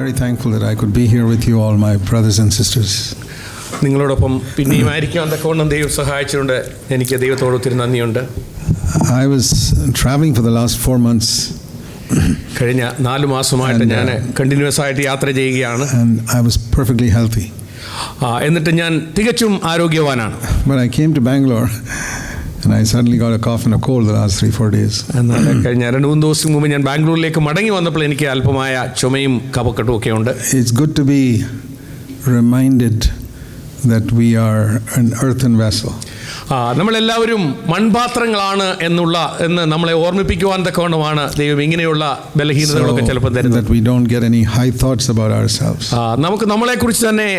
very thankful that I could be here with you all, my brothers and sisters. നിങ്ങളോടൊപ്പം പിന്നെയും ആയിരിക്കാൻ തക്കവണ്ണം ദൈവം സഹായിച്ചുകൊണ്ട് എനിക്ക് ദൈവത്തോട് ഒത്തിരി നന്ദിയുണ്ട്. I was traveling for the last 4 months. കഴിഞ്ഞ 4 മാസമായിട്ട് ഞാൻ കണ്ടിന്യൂസ് ആയിട്ട് യാത്ര ചെയ്യുകയാണ്. And I was perfectly healthy. എന്നിട്ട് ഞാൻ തികച്ചും ആരോഗ്യവാനാണ്. But I came to Bangalore and I suddenly got a cough and a cold the last 3-4 days. എന്നാൽ കഴിഞ്ഞ 2-3 ദിവസം മുമ്പ് ഞാൻ ബാംഗ്ലൂരിലേക്ക് മടങ്ങി വന്നപ്പോൾ എനിക്ക് അല്പമായ ചുമയും കഫക്കെട്ടും ഒക്കെ ഉണ്ട്. It's good to be reminded that we are an earthen vessel. നമ്മളെല്ലാവരും മൺപാത്രങ്ങളാണ് എന്ന് നമ്മളെ ഓർമ്മിപ്പിക്കുവാൻ തക്കവണ്ണമാണ് ദൈവം ഇങ്ങനെയുള്ള ബലഹീനതകളൊക്കെ ചിലപ്പോൾ തരുന്നത്. That we don't get any high thoughts about ourselves. നമുക്ക് നമ്മളെക്കുറിച്ച് തന്നെ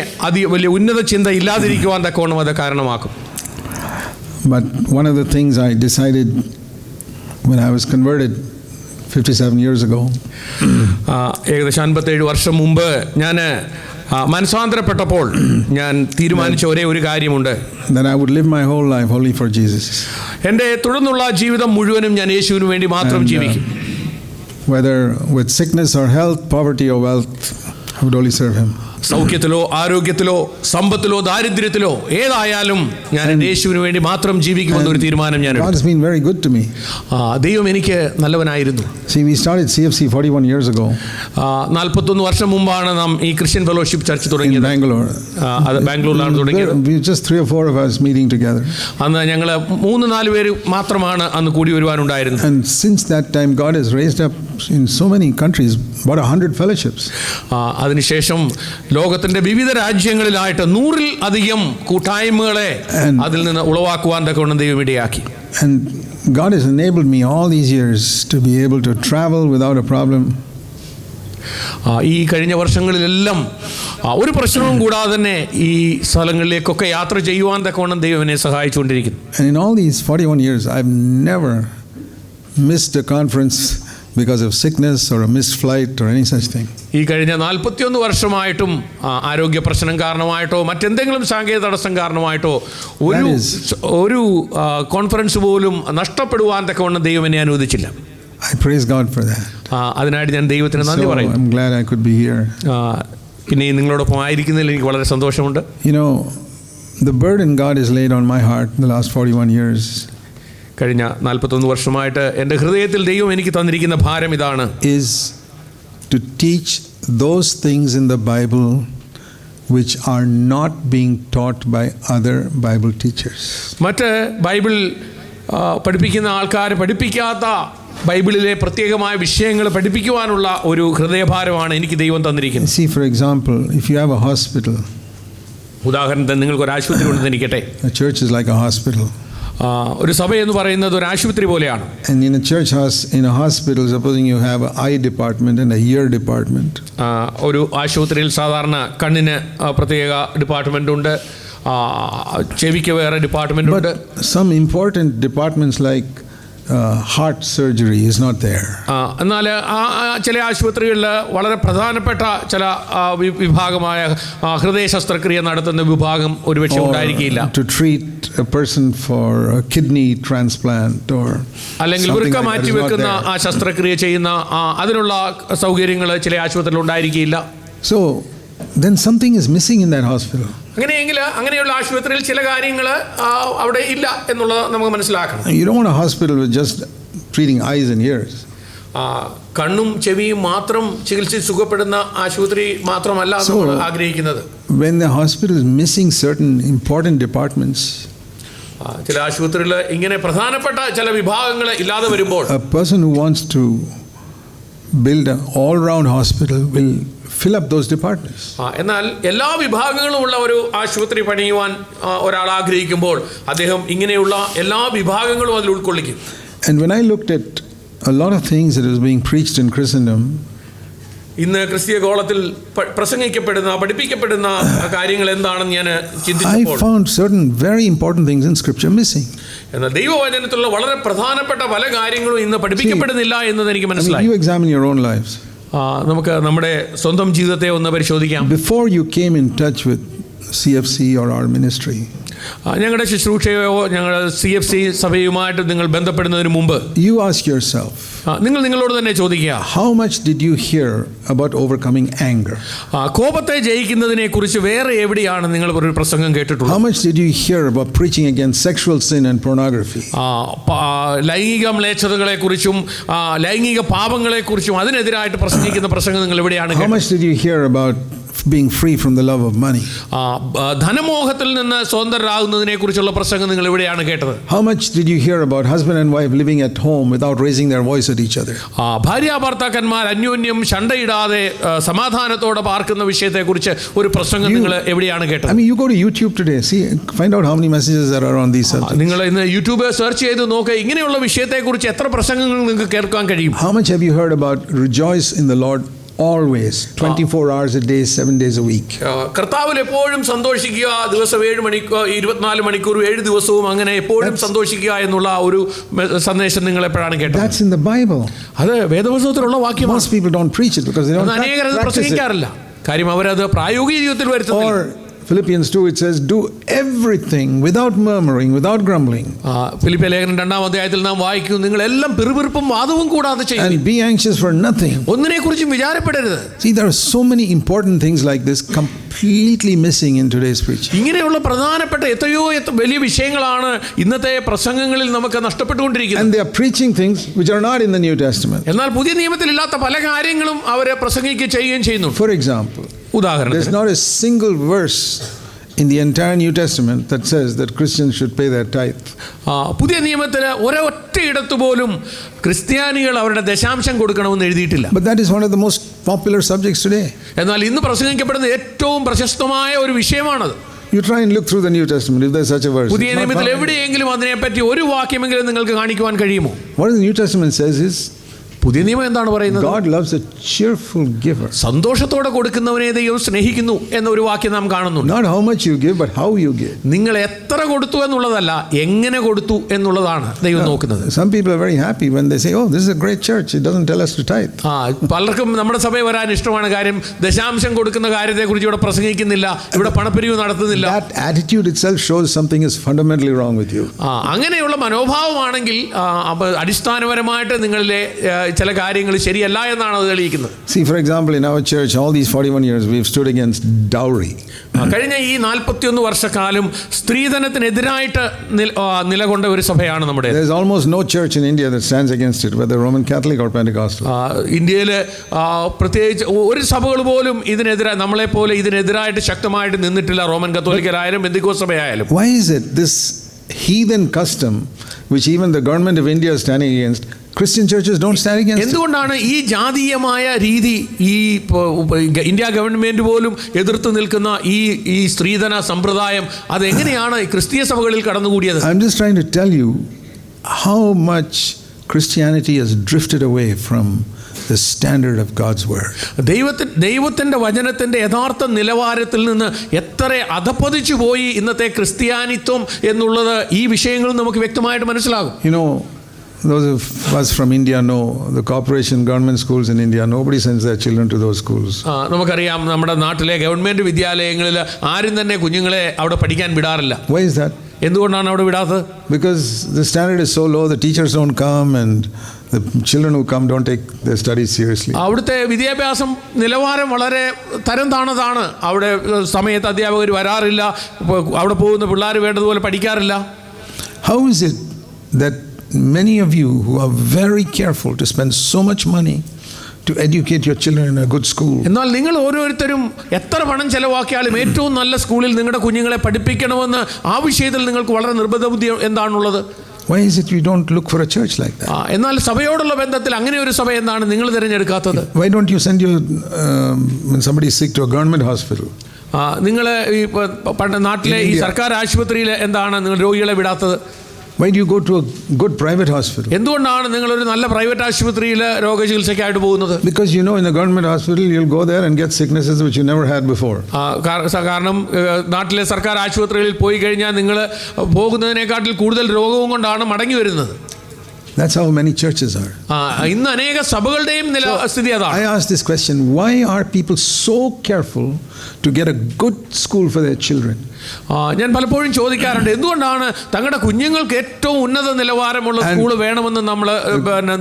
വലിയ ഉന്നത ചിന്ത ഇല്ലാതിരിക്കുവാൻ തക്കവണ്ണം അത് കാരണമാക്കും. But one of the things I decided when I was converted 57 years ago, ഏകദേശം 57 വർഷം മുമ്പ് ഞാൻ മനസ്സാന്തരപ്പെട്ടപ്പോൾ ഞാൻ തീരുമാനിച്ച ഒരേ ഒരു കാര്യമുണ്ട്. that I would live my whole life only for Jesus. എൻ്റെ തുടർന്നുള്ള ജീവിതം മുഴുവനും ഞാൻ യേശുവിന് വേണ്ടി മാത്രം ജീവിക്കും. Whether with sickness or health, poverty or wealth, I would only serve him. സൗഖ്യത്തിലോ ആരോഗ്യത്തിലോ സമ്പത്തിലോ ദാരിദ്ര്യത്തിലോ ഏതായാലും ഞാൻ യേശുവിന് വേണ്ടി മാത്രം ജീവിക്കുമെന്നൊരു തീരുമാനം ഞാൻ God has been very good to me. ദൈവം എനിക്ക് നല്ലവനായിരുന്നു. See, we started CFC 41 years ago. 41 വർഷം മുമ്പാണ് നാം ഈ ക്രിസ്ത്യൻ ഫെലോഷിപ്പ് ചർച്ച് തുടങ്ങിയത്. In Bangalore. അത് ബാംഗ്ലൂരിലാണ് തുടങ്ങിയത്. We just 3 or 4 of us meeting together. അന്ന് ഞങ്ങൾ 3-4 പേര് മാത്രമാണ് അന്ന് കൂടി വരുവാനുണ്ടായിരുന്നത്. And since that time God has raised up in so many countries about 100 fellowships. അതിനുശേഷം ലോകത്തിന്റെ വിവിധ രാജ്യങ്ങളിലായിട്ട് 100-ൽ അധികം കൂട്ടായ്മകളെ അതിൽ നിന്ന് ഉളവാക്കുവാൻ തക്കവണ്ണം ദൈവം ഇടയാക്കി. And God has enabled me all these years to be able to travel without a problem. ഈ കഴിഞ്ഞ വർഷങ്ങളിലെല്ലാം ഒരു പ്രശ്നവും കൂടാതെ തന്നെ ഈ സ്ഥലങ്ങളിലേക്കൊക്കെ യാത്ര ചെയ്യുവാൻ തക്കവണ്ണം ദൈവം എന്നെ സഹായിച്ചുകൊണ്ടിരിക്കുന്നു. And in all these 41 years I've never missed a conference because of sickness or a missed flight or any such thing. ഈ കഴിഞ്ഞ 41 വർഷമായിട്ടും ആരോഗ്യ പ്രശ്നം കാരണമായിട്ടോ മറ്റെന്തെങ്കിലും സാങ്കേതിക തടസ്സം കാരണമായിട്ടോ ഒരു കോൺഫറൻസ് പോലും നഷ്ടപ്പെടുവാൻ തക്കവണ്ണം ദൈവം എന്നെ അനുവദിച്ചില്ല. I praise God for that. അതിനായിട്ട് ഞാൻ ദൈവത്തിന് നന്ദി പറയുന്നു. I'm glad I could be here. പിന്നെ നിങ്ങളോടൊപ്പം ആയിരിക്കുന്നതിൽ എനിക്ക് വളരെ സന്തോഷമുണ്ട്. You know, the burden God has laid on my heart in the last 41 years. കഴിഞ്ഞ 41 വർഷമായിട്ട് എൻ്റെ ഹൃദയത്തിൽ ദൈവം എനിക്ക് തന്നിരിക്കുന്ന ഭാരം ഇതാണ്. Is to teach those things in the Bible which are not being taught by other Bible teachers. മറ്റ് ബൈബിൾ പഠിപ്പിക്കുന്ന ആൾക്കാർ പഠിപ്പിക്കാത്ത ബൈബിളിലെ പ്രത്യേകമായ വിഷയങ്ങൾ പഠിപ്പിക്കുവാനുള്ള ഒരു ഹൃദയഭാരമാണ് എനിക്ക് ദൈവം തന്നിരിക്കുന്നത്. See, for example, if you have a hospital, ഉദാഹരണത്തിന് നിങ്ങൾക്ക് ഒരു ആശുപത്രി ഉണ്ടെന്ന് ഇരിക്കട്ടെ. A church is like a hospital. ഒരു സഭ എന്ന് പറയുന്നത് ഒരു ആശുപത്രി പോലെയാണ്. And in a hospital, supposing you have an eye department and a ear department. ഒരു ആശുപത്രിയിൽ സാധാരണ കണ്ണിന് പ്രത്യേക ഡിപ്പാർട്ട്മെന്റ് ഉണ്ട്, ചെവിക്ക് വേറെ ഡിപ്പാർട്ട്മെന്റ് ഉണ്ട്. But some important departments like heart surgery is not there. എന്നാൽ ചില ആശുപത്രികളിൽ വളരെ പ്രധാനപ്പെട്ട ചില വിഭാഗമായ ഹൃദയ ശസ്ത്രക്രിയ നടത്തുന്ന വിഭാഗം ഒരുപക്ഷെ ഉണ്ടായിരിക്കില്ല. To treat a person for a kidney transplant or അല്ലെങ്കിൽ വൃക്ക മാറ്റിവെക്കുന്ന ആ ശസ്ത്രക്രിയ ചെയ്യുന്ന അതിനുള്ള സൗകര്യങ്ങൾ ചില ആശുപത്രിയിൽ ഉണ്ടായിരിക്കില്ല. So then something is missing in that hospital. അങ്ങനെയെങ്കിൽ അങ്ങനെയുള്ള ആശുപത്രിയിൽ ചില കാര്യങ്ങൾ അവിടെ ഇല്ല എന്നുള്ളത് നമുക്ക് മനസ്സിലാക്കണം. You don't want a hospital with just treating eyes and ears. കണ്ണും ചെവിയും മാത്രം ചികിത്സിച്ച് സുഖപ്പെടുന്ന ആശുപത്രി മാത്രമല്ല നമ്മൾ ആഗ്രഹിക്കുന്നത്. When the hospital is missing certain important departments, ചില ആശുപത്രിയിൽ ഇങ്ങനെ പ്രധാനപ്പെട്ട ചില വിഭാഗങ്ങൾ ഇല്ലാതെ വരുമ്പോൾ a person who wants to build an all-round hospital will fill up those departments. എന്നാൽ എല്ലാ വിഭാഗങ്ങളും ഉള്ള ഒരു ആശുപത്രി പണിയുവാൻ ഒരാൾ ആഗ്രഹിക്കുമ്പോൾ അദ്ദേഹം ഇങ്ങനെയുള്ള എല്ലാ വിഭാഗങ്ങളും അതിൽ ഉൾക്കൊള്ളിക്കും. And when I looked at a lot of things that was being preached in Christendom, ഇന്ന് ക്രിസ്തീയ ഗോളത്തിൽ പ്രസംഗിക്കപ്പെടുന്ന പഠിപ്പിക്കപ്പെടുന്ന കാര്യങ്ങൾ എന്താണെന്ന് ഞാൻ ചിന്തിച്ചപ്പോൾ I found certain very important things in scripture missing. എന്നാൽ ദൈവവചനത്തിലുള്ള വളരെ പ്രധാനപ്പെട്ട പല കാര്യങ്ങളും ഇന്ന് പഠിപ്പിക്കപ്പെടുന്നില്ല എന്നത് എനിക്ക് മനസ്സിലായി. You examine your own lives. നമുക്ക് നമ്മുടെ സ്വന്തം ജീവിതത്തെ ഒന്ന് പരിശോധിക്കാം. Before you came in touch with CFC or our ministry, ഞങ്ങളുടെ ശുശ്രൂഷയോ ഞങ്ങൾ CFC സഭയുമായിട്ട് നിങ്ങൾ ബന്ധപ്പെടുന്നതിന് മുമ്പ് you ask yourself, നിങ്ങൾ നിങ്ങളോട് തന്നെ ചോദിക്കുക, how much did you hear about overcoming anger? കോപത്തെ ജയിക്കുന്നതിനെ കുറിച്ച് വേറെ എവിടെയാണ് നിങ്ങൾ ഒരു പ്രസംഗം കേട്ടിട്ടുള്ളത്? How much did you hear about preaching against sexual sin and pornography? ലൈംഗിക മ്ലേച്ഛതകളെ കുറിച്ചും ലൈംഗിക പാപങ്ങളെ കുറിച്ചും അതിനെതിരായിട്ട് പ്രസംഗിക്കുന്ന പ്രസംഗം നിങ്ങൾ എവിടെയാണ് How much did you hear about being free from the love of money? ധനമോഹത്തിൽ നിന്ന് സ്വതന്ത്രരാകുന്നതിനെ കുറിച്ചുള്ള പ്രസംഗം നിങ്ങൾ എവിടെയാണ് കേട്ടത്? How much did you hear about husband and wife living at home without raising their voice at each other? ഭാര്യ ഭർത്താക്കന്മാർ അന്യോന്യം ശണ്ടയിടാതെ സമാധാനത്തോടെ പാർക്കുന്ന വിഷയത്തെക്കുറിച്ച് ഒരു പ്രസംഗം നിങ്ങൾ എവിടെയാണ് കേട്ടത്? I mean, you go to YouTube today, see, find out how many messages there are on these subjects. നിങ്ങൾ ഇന്ന് യൂട്യൂബ് സെർച്ച് ചെയ്ത് നോക്കുക, ഇങ്ങനെയുള്ള വിഷയത്തെക്കുറിച്ച് എത്ര പ്രസംഗങ്ങൾ നിങ്ങൾക്ക് കേൾക്കാൻ കഴിയും? How much have you heard about rejoice in the Lord always, 24 hours a day, 7 days a week? കർത്താവിൽ എപ്പോഴും സന്തോഷിക്കുക, ദിവസം 7 മണിക്കൂർ 24 മണിക്കൂർ 7 ദിവസവും അങ്ങനെ എപ്പോഴും സന്തോഷിക്കുക എന്നുള്ള ഒരു സന്ദേശം നിങ്ങൾ എപ്പോഴാണ് കേട്ടത്? That's in the Bible. അത് വേദപുസ്തകത്തിലുള്ള വാക്യമാണ്. Most people don't preach it because they don't അനേകർ അത് practice it. പ്രസംഗിക്കാറില്ല, കാര്യം അവരത് പ്രായോഗിക ജീവിതത്തിൽ വരുത്തുന്നില്ല. Or Philippians 2, it says, do everything without murmuring, without grumbling. ഫിലിപ്പിയ ലേഖനം 2-ാം അധ്യായത്തിൽ നാം വായിക്കും, നിങ്ങൾ എല്ലാം പിറുപിറുപ്പും വാദവും കൂടാതെ ചെയ്യും. And be anxious for nothing. ഒന്നിനെക്കുറിച്ചും വിചാരപ്പെടരുത്. See, there are so many important things like this completely missing in today's preaching. ഇങ്ങനെയുള്ള പ്രധാനപ്പെട്ട എത്രയോ വലിയ വിഷയങ്ങളാണ് ഇന്നത്തെ പ്രസംഗങ്ങളിൽ നമുക്ക് നഷ്ടപ്പെട്ടുകൊണ്ടിരിക്കുന്നത്. And they are preaching things which are not in the New Testament. എന്നാൽ പുതിയ നിയമത്തിൽ ഇല്ലാത്ത പല കാര്യങ്ങളും അവരെ പ്രസംഗിക്കുകയും ചെയ്യുകയും ചെയ്യുന്നു. For example, ഉദാഹരണത്തിന് there's not a single verse in the entire New Testament that says that Christians should pay their tithe. പുതിയ നിയമത്തിൽ ഒരൊറ്റ ഇടത്ത് പോലും ക്രിസ്ത്യാനികൾ അവരുടെ ദശാംശം കൊടുക്കണമെന്ന് എഴുതിയിട്ടില്ല. But that is one of the most popular subjects today. എന്നാൽ ഇന്ന് പ്രസംഗിക്കപ്പെടുന്ന ഏറ്റവും പ്രശസ്തമായ ഒരു വിഷയമാണത്. You try and look through the New Testament if there's such a verse. പുതിയ നിയമത്തിൽ എവിടെയെങ്കിലും അതിനെപ്പറ്റി ഒരു വാക്യമെങ്കിലും നിങ്ങൾക്ക് കാണിക്കുവാൻ കഴിയുമോ? What the New Testament says is, പുതിയ നിയമം എന്താണ് പറയുന്നത്? God loves a cheerful giver. സന്തോഷത്തോടെ കൊടുക്കുന്നവനെ ദൈവം സ്നേഹിക്കുന്നു എന്നൊരു വാക്യം നാം കാണുന്നു. Not how much you give, but how you give. നിങ്ങൾ എത്ര കൊടുത്തു എന്നുള്ളതല്ല, എങ്ങനെ കൊടുത്തു എന്നുള്ളതാണ് ദൈവം നോക്കുന്നത്. Some people are very happy when they say, oh, this is a great church, it doesn't tell us to tithe. പലർക്കും നമ്മുടെ സഭയിൽ വരാൻ ഇഷ്ടമാണ്, കാര്യം ദശാംശം കൊടുക്കുന്ന കാര്യത്തെക്കുറിച്ച് ഇവിടെ പ്രസംഗിക്കുന്നില്ല, ഇവിടെ പണപ്പിരിവ് നടത്തുന്നില്ല. That attitude itself shows something is fundamentally wrong with you. അങ്ങനെയുള്ള മനോഭാവമാണെങ്കിൽ അടിസ്ഥാനപരമായിട്ട് നിങ്ങളിലെ ചില കാര്യങ്ങൾ ശരിയല്ല എന്നാണ് അത് തെളിയിക്കുന്നത്. See, for example, in our church, all these 41 years, we've stood against dowry. കഴിഞ്ഞ ഈ 41 വർഷക്കാലം സ്ത്രീധനത്തിനെതിരായിട്ട് നിലകൊണ്ട ഒരു സഭയാണ് നമ്മുടെ. There's almost no church in India that stands against it, whether Roman Catholic or Pentecostal. ഇന്ത്യയിൽ പ്രത്യേകിച്ച് ഒരു സഭകൾ പോലും ഇതിനെതിരായി നമ്മളെപ്പോലെ ഇതിനെതിരായിട്ട് ശക്തമായിട്ട് നിന്നിട്ടില്ല, Roman കത്തോലിക്കരായാലും ബെന്തിക്കോസ് സഭയായാലും. Why is it this heathen custom, which even the government of India is standing against, Christian churches don't stand against? എന്തുകൊണ്ടാണ് ഈ ജാതീയമായ രീതി ഈ ഇന്ത്യ ഗവൺമെന്റ് പോലും എതിർത്ത് നിൽക്കുന്ന ഈ സ്ത്രീധന സമ്പ്രദായം അതെങ്ങനെയാണ് ക്രിസ്തീയ സഭകളിൽ കടന്നുകൂടിയത്? I'm just trying to tell you how much Christianity has drifted away from the standard of God's word. ദൈവത്തിന്റെ വചനത്തിന്റെ യഥാർത്ഥ നിലവാരത്തിൽ നിന്ന് എത്ര അധപ്പതിച്ചു പോയി ഇന്നത്തെ ക്രിസ്ത്യാനിത്വം എന്നുള്ളത് ഈ വിഷയങ്ങളിൽ നമുക്ക് വ്യക്തമായിട്ട് മനസ്സിലാകും. You know, those of us from India know the corporation government schools in India, nobody sends their children to those schools. നമുക്കറിയാം നമ്മുടെ നാട്ടിലെ ഗവൺമെന്റ് വിദ്യാലയങ്ങളിൽ ആരും തന്നെ കുഞ്ഞുങ്ങളെ അവിടെ പഠിക്കാൻ വിടാറില്ല. Why is that? എന്തുകൊണ്ടാണ് അവിടെ വിടാത്തത്? Because the standard is so low, the teachers don't come and the children who come don't take their studies seriously. അവിടുത്തെ വിദ്യാഭ്യാസം നിലവാരം വളരെ തരം താണതാണ്. അവിടെ സമയത്ത് അധ്യാപകർ വരാറില്ല, അവിടെ പോകുന്ന പിള്ളേർ വേണ്ടതുപോലെ പഠിക്കാറില്ല. How is it that many of you who are very careful to spend so much money to educate your children in a good school, എന്നാൽ നിങ്ങൾ ഓരോരുത്തരും എത്ര പണം ചെലവാക്കിയാലും ഏറ്റവും നല്ല സ്കൂളിൽ നിങ്ങളുടെ കുഞ്ഞുങ്ങളെ പഠിപ്പിക്കണമെന്ന് ആ വിഷയത്തിൽ നിങ്ങൾക്ക് വളരെ നിർബന്ധ ബുദ്ധി എന്താണുള്ളത്? why is it you don't look for a church like that? എന്നാൽ സഭയോടുള്ള ബന്ധത്തിൽ അങ്ങനെ ഒരു സഭ എന്താണ് നിങ്ങൾ തിരഞ്ഞെടുക്കാത്തത്? Why don't you send your when somebody is sick to a government hospital? നിങ്ങൾ ഈ നാട്ടിലെ ഈ സർക്കാർ ആശുപത്രിയിൽ എന്താണ് നിങ്ങൾ രോഗികളെ വിടാത്തത്? Why do you go to a good private hospital? എന്തുകൊണ്ടാണ് നിങ്ങൾ ഒരു നല്ല പ്രൈവറ്റ് ആശുപത്രിയിൽ രോഗചികിത്സയ്ക്കായിട്ട് പോകുന്നത്? Because you know in a government hospital you'll go there and get sicknesses which you never had before. കാരണം നാട്ടിലെ സർക്കാർ ആശുപത്രികളിൽ പോയി കഴിഞ്ഞാൽ നിങ്ങൾ പോകുന്നതിനെക്കാട്ടിൽ കൂടുതൽ രോഗവും കൊണ്ടാണ് മടങ്ങി വരുന്നത്. That's how many churches are. ഇന്ന് അനേക സഭകളുടെയും സ്ഥിതി അതാണ്. I ask this question: why are people so careful to get a good school for their children? ഞാൻ പലപ്പോഴും ചോദിക്കാറുണ്ട്, എന്തുകൊണ്ടാണ് തങ്ങളുടെ കുഞ്ഞുങ്ങൾക്ക് ഏറ്റവും ഉന്നത നിലവാരമുള്ള സ്കൂൾ വേണമെന്ന് നമ്മൾ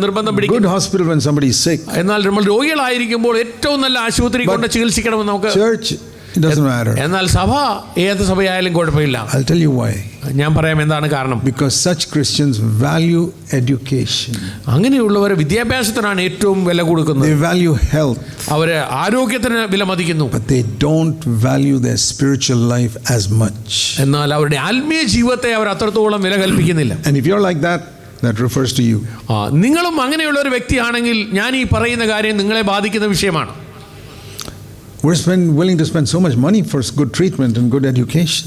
നിർബന്ധം പിടിക്കും? Good hospital when somebody is sick. എന്നാൽ നമ്മൾ രോഗികളായിരിക്കുമ്പോൾ ഏറ്റവും നല്ല ആശുപത്രി കൊണ്ട് ചികിത്സിക്കണമെന്ന് നമുക്ക്. Church, it doesn't matter. എന്നാൽ സഭ, ഏത് സഭയായാലും കുഴപ്പമില്ല. I'll tell you why. ഞാൻ പറയാം എന്താണ് കാരണം. Because such Christians value education. അങ്ങനെയുള്ളവർ വിദ്യാഭ്യാസത്തിനാണ് ഏറ്റവും വില കൊടുക്കുന്നത്. They value health. അവർ ആരോഗ്യത്തിന് വിലമതിക്കുന്നു. But they don't value their spiritual life as much. എന്നാൽ അവരുടെ ആത്മീയ ജീവിതത്തെ അവർ അത്രത്തോളം വില കൽപ്പിക്കുന്നില്ല. And if you're like that, that refers to you. നിങ്ങളും അങ്ങനെയുള്ള ഒരു വ്യക്തിയാണെങ്കിൽ ഞാൻ ഈ പറയുന്ന കാര്യം നിങ്ങളെ ബാധിക്കുന്ന വിഷയമാണ്. We're willing to spend so much money for good treatment and good education.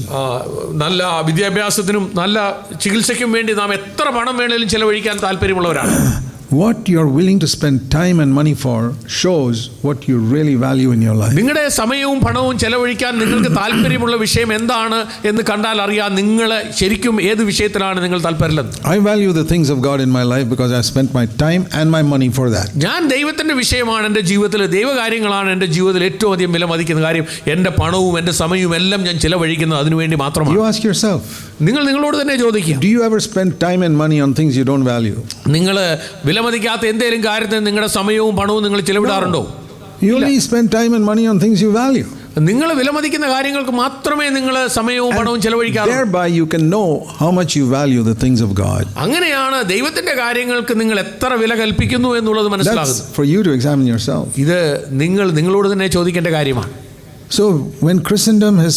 നല്ല വിദ്യാഭ്യാസത്തിനും നല്ല ചികിത്സയ്ക്കും വേണ്ടി നാം എത്ര പണം വേണേലും ചെലവഴിക്കാൻ താല്പര്യമുള്ളവരാണ്. What you're willing to spend time and money for shows what you really value in your life. നിങ്ങളുടെ സമയവും പണവും ചെലവഴിക്കാൻ നിങ്ങൾക്ക് താല്പര്യമുള്ള വിഷയം എന്താണ് എന്ന് കണ്ടാൽ അറിയാം നിങ്ങൾ ശരിക്കും ഏത് വിഷയത്തിലാണ് നിങ്ങൾ താല്പര്യം. I value the things of God in my life because I spent my time and my money for that. ഞാൻ ദൈവത്തിന്റെ വിഷയമാണ് എൻ്റെ ജീവിതത്തിൽ, ദൈവകാര്യങ്ങളാണ് എൻ്റെ ജീവിതത്തിൽ ഏറ്റവും അധികം വില മതിക്കുന്ന കാര്യം. എൻ്റെ പണവും എൻ്റെ സമയവും എല്ലാം ഞാൻ ചെലവഴിക്കുന്നത് അതിനുവേണ്ടി മാത്രമാണ്. You ask yourself. നിങ്ങൾ നിങ്ങളോട് തന്നെ ചോദിക്കുക. Do you ever spend time and money on things you don't value? നിങ്ങൾ വിലമതിക്കാത്ത എന്തെങ്കിലും കാര്യത്തിന് നിങ്ങളുടെ സമയവും പണവും നിങ്ങൾ ചെലവിടാറുണ്ടോ? You only spend time and money on things you value. നിങ്ങൾ വിലമതിക്കുന്ന കാര്യങ്ങൾക്ക് മാത്രമേ നിങ്ങൾ സമയവും പണവും ചെലവഴിക്കാറുള്ളൂ. Thereby you can know how much you value the things of God. അങ്ങനെയാണ് ദൈവത്തിന്റെ കാര്യങ്ങൾക്ക് നിങ്ങൾ എത്ര വില കൽപ്പിക്കുന്നു എന്നുള്ളത് മനസ്സിലാകുന്നത്. That's for you to examine yourself. ഇത് നിങ്ങളോട് തന്നെ ചോദിക്കേണ്ട കാര്യമാണ്. So when Christendom has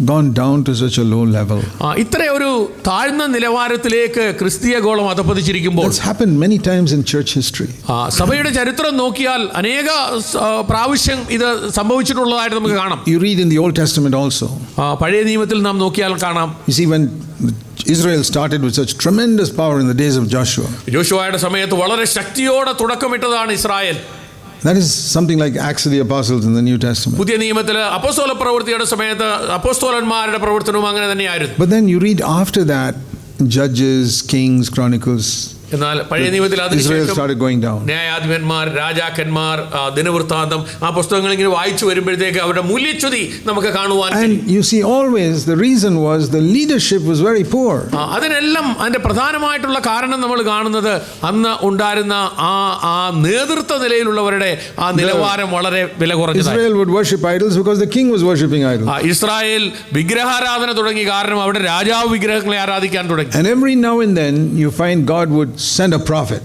gone down to such a low level, ഇത്ര ഒരു താഴ്ന്ന നിലവാരത്തിലേക്ക് ക്രിസ്തീയ ഗോളം അധപ്പതിച്ചിരിക്കുമ്പോൾ, it's happened many times in church history. സഭയുടെ ചരിത്രം നോക്കിയാൽ അനേക പ്രാവശ്യം ഇത് സംഭവിച്ചിട്ടുള്ളതായിട്ട് നമുക്ക് കാണാം. You read in the Old Testament also. പഴയ നിയമത്തിൽ നാം നോക്കിയാൽ കാണാം. You see, when Israel started with such tremendous power in the days of Joshua. യോശുവയുടെ സമയത്ത് വളരെ ശക്തിയോടെ തുടക്കമിട്ടതാണ് Israel. That is something like Acts of the Apostles in the New Testament. പുതിയ നിയമത്തിൽ അപ്പോസ്തല പ്രവൃത്തിയുടെ സമയത്ത് അപ്പോസ്തലന്മാരുടെ പ്രവർത്തനവും അങ്ങനെ തന്നെയായിരുന്നു. But then you read after that Judges, Kings, Chronicles. എന്നാൽ പഴയ നിയമത്തിൽ Israel started going down. ന്യായാധിപന്മാർ, രാജാക്കന്മാർ, ദിനവൃത്താന്തം, ആ പുസ്തകങ്ങൾ ഇങ്ങനെ വായിച്ചു വരുമ്പോഴത്തേക്ക് അവരുടെ മൂല്യച്യുതി നമുക്ക് കാണുവാൻ. And you see, always the reason was the leadership was very poor. അതിനെല്ലാം അതിന്റെ പ്രധാനമായിട്ടുള്ള കാരണം നമ്മൾ കാണുന്നത് അന്ന് ഉണ്ടായിരുന്ന ആ നേതൃത്വ നിലയിലുള്ളവരുടെ ആ നിലവാരം വളരെ വില കുറഞ്ഞതാണ്. Israel would worship idols because the king was worshiping idols. Israel വിഗ്രഹാരാധന തുടങ്ങി, കാരണം അവിടെ രാജാവ് വിഗ്രഹങ്ങളെ ആരാധിക്കാൻ തുടങ്ങി. And every now and then you find God would send a prophet.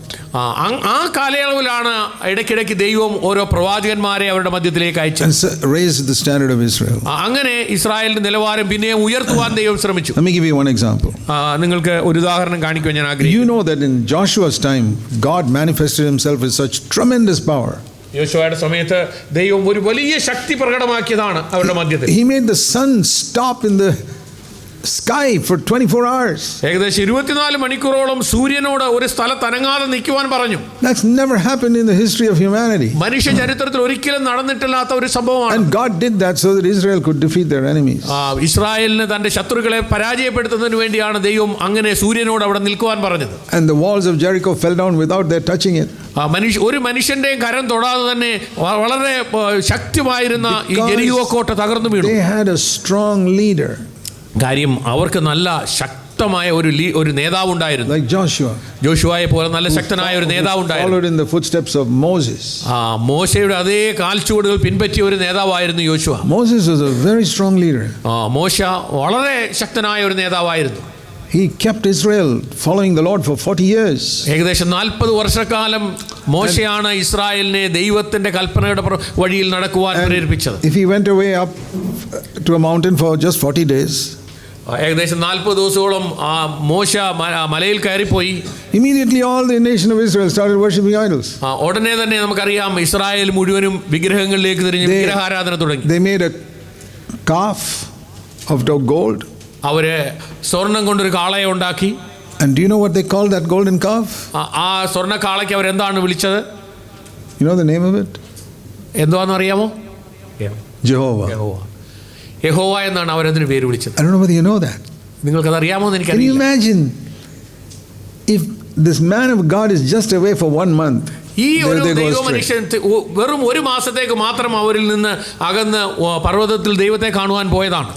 ആ കാലയളവിലാണ് ഇടയ്ക്കിടയ്ക്ക് ദൈവം ഓരോ പ്രവാചകന്മാരെ അവരുടെ മധ്യത്തിലേക്ക് അയച്ചു. And raised the standard of Israel. അങ്ങനെ ഇസ്രായേലിന്റെ നിലവാരം പിന്നെയും ഉയർത്തുവാൻ ദൈവം ശ്രമിച്ചു. Let me give you one example. നിങ്ങൾക്ക് ഒരു ഉദാഹരണം കാണിക്കുവാൻ ഞാൻ ആഗ്രഹിക്കുന്നു. You know that in Joshua's time God manifested himself with such tremendous power. യോശുവയുടെ സമയത്ത് ദൈവം ഒരു വലിയ ശക്തി പ്രകടമാക്കിയതാണ് അവരുടെ മധ്യത്തിൽ. He made the sun stop in the sky for 24 hours. ഏകദേശം 24 മണിക്കൂറോളം സൂര്യനോട് ഒരു സ്ഥലത്ത് അനങ്ങാതെ നിൽക്കുവാൻ പറഞ്ഞു. That's never happened in the history of humanity. മനുഷ്യ ചരിത്രത്തിൽ ഒരിക്കലും നടന്നിട്ടില്ലാത്ത ഒരു സംഭവമാണ്. And God did that so that Israel could defeat their enemies. ഇസ്രായേലിന് തന്റെ ശത്രുക്കളെ പരാജയപ്പെടുത്തുന്നതിന് വേണ്ടിയാണ് ദൈവം അങ്ങനെ സൂര്യനോട് അവിടെ നിൽക്കുവാൻ പറഞ്ഞത്. And the walls of Jericho fell down without their touching it. ഒരു മനുഷ്യന്റെയും കരം തൊടാതെ തന്നെ വളരെ ശക്തമായിരുന്ന ഈ ജെറിക്കോ കോട്ട തകർന്നു വീണു. They had a strong leader. കാര്യം അവർക്ക് നല്ല ശക്തമായ ഒരു നേതാവ് ഉണ്ടായിരുന്നു. Like Joshua. ജോഷുവയെ പോലെ നല്ല ശക്തനായ ഒരു നേതാവ് ഉണ്ടായിരുന്നു. Followed in the footsteps of Moses. മോശയുടെ അതേ കാൽച്ചുവടുകൾ പിൻപറ്റിയ ഒരു നേതാവായിരുന്നു യോശുവ. Moses was a very strong leader. മോശ വളരെ ശക്തനായ ഒരു നേതാവായിരുന്നു. He kept Israel following the Lord for 40 years. ഏകദേശം 40 വർഷക്കാലം മോശയാണ് ഇസ്രായേലിനെ ദൈവത്തിന്റെ കൽപ്പനയുടെ വഴിയിൽ നടക്കുവാൻ പ്രേരിപ്പിച്ചത്. If he went away up to a mountain for just 40 days, ഏകദേശം 40 ദിവസത്തോളം മോശ മലയിൽ കയറിപ്പോയി. Immediately all the nation of Israel started worshiping idols. ഉടനെ തന്നെ നമുക്കറിയാം ഇസ്രായേൽ മുഴുവനും വിഗ്രഹങ്ങളിലേക്ക് തിരിഞ്ഞ് വിഗ്രഹാരാധന തുടങ്ങി. They made a calf of gold. അവര് സ്വർണം കൊണ്ടൊരു കാളയെ ഉണ്ടാക്കി. And do you know what they called that golden calf? ആ സ്വർണ്ണ കാളയ്ക്ക് അവരെന്താണ് വിളിച്ചത്? You know the name of it? എന്തുവാന്ന് അറിയാമോ? Jehovah. യഹോവ എന്നാണ് അവരതിന് പേര് വിളിച്ചത്. I don't know whether you know that. നിങ്ങൾക്കത് അറിയാമോ എന്ന് Can you എനിക്കറിയില്ല. imagine if this man of God is just away for 1 month. ഈ ഒരു They go ദൈവ astray. മനുഷ്യൻ വെറും ഒരു മാസത്തേക്ക് മാത്രം അവരിൽ നിന്ന് അകന്ന് പർവ്വതത്തിൽ ദൈവത്തെ കാണുവാൻ പോയതാണ്.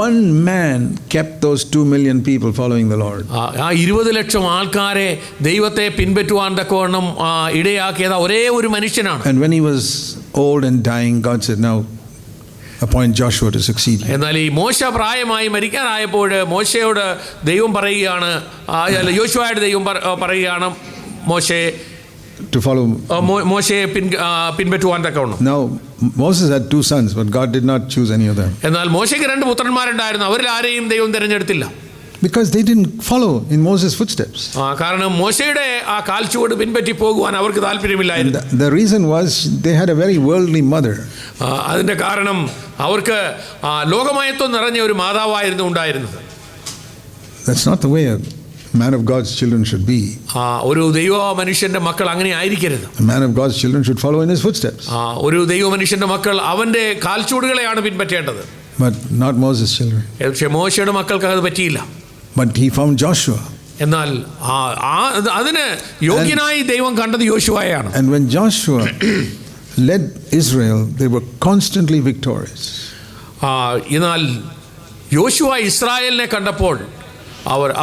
1 man kept those 2 million people following the Lord. ആ 20 ലക്ഷം ആൾക്കാരെ ദൈവത്തെ പിൻപറ്റുവാൻ തക്കവണ്ണം ഇടയാക്കിയത് ഒരേ ഒരു മനുഷ്യനാണ്. And when he was old and dying, God said, now appoint Joshua to succeed you. എന്നാൽ ഈ മോശ പ്രായമായി മരിക്കാനായപ്പോൾ മോശയോട് ദൈവം പറയുകയാണ്, യോശുവയോട് ദൈവം പറയുകയാണ് മോശയെ To follow. മോശയെ പിൻപറ്റുവാൻ തക്കവണ്ണം. Now Moses had 2 sons, but God did not choose any of them. എന്നാൽ മോശയ്ക്ക് 2 പുത്രന്മാരുണ്ടായിരുന്നു. അവരിൽ ആരെയും ദൈവം തിരഞ്ഞെടുത്തില്ല. Because they didn't follow in Moses' footsteps. കാരണം മോശയുടെ ആ കാൽച്ചുവട് പിൻപറ്റി പോകുവാൻ അവർക്ക് താല്പര്യമില്ലായിരുന്നു. The reason was they had a very worldly mother. അതിന്റെ കാരണം അവർക്ക് ലോകമയത്വം നിറഞ്ഞ ഒരു മാതാവായിരുന്നു ഉണ്ടായിരുന്നത്. That's not the way a man of God's children should be. ഒരു ദൈവ മനുഷ്യന്റെ മക്കൾ അങ്ങനെ ആയിരിക്കരുത്. A man of God's children should follow in his footsteps. ഒരു ദൈവ മനുഷ്യന്റെ മക്കൾ അവന്റെ കാൽച്ചുവടുകളെയാണ് പിൻപറ്റേണ്ടത്. But not Moses' children. പക്ഷേ മോശയുടെ മക്കൾക്ക് അത് പറ്റിയില്ല. But he found Joshua. എന്നാൽ അതിന് യോഗ്യനായി ദൈവം കണ്ടത് യോശുവയെയാണ്. And when Joshua led Israel, they were constantly victorious. എന്നാൽ യോശുവ ഇസ്രായേലിനെ കണ്ടപ്പോൾ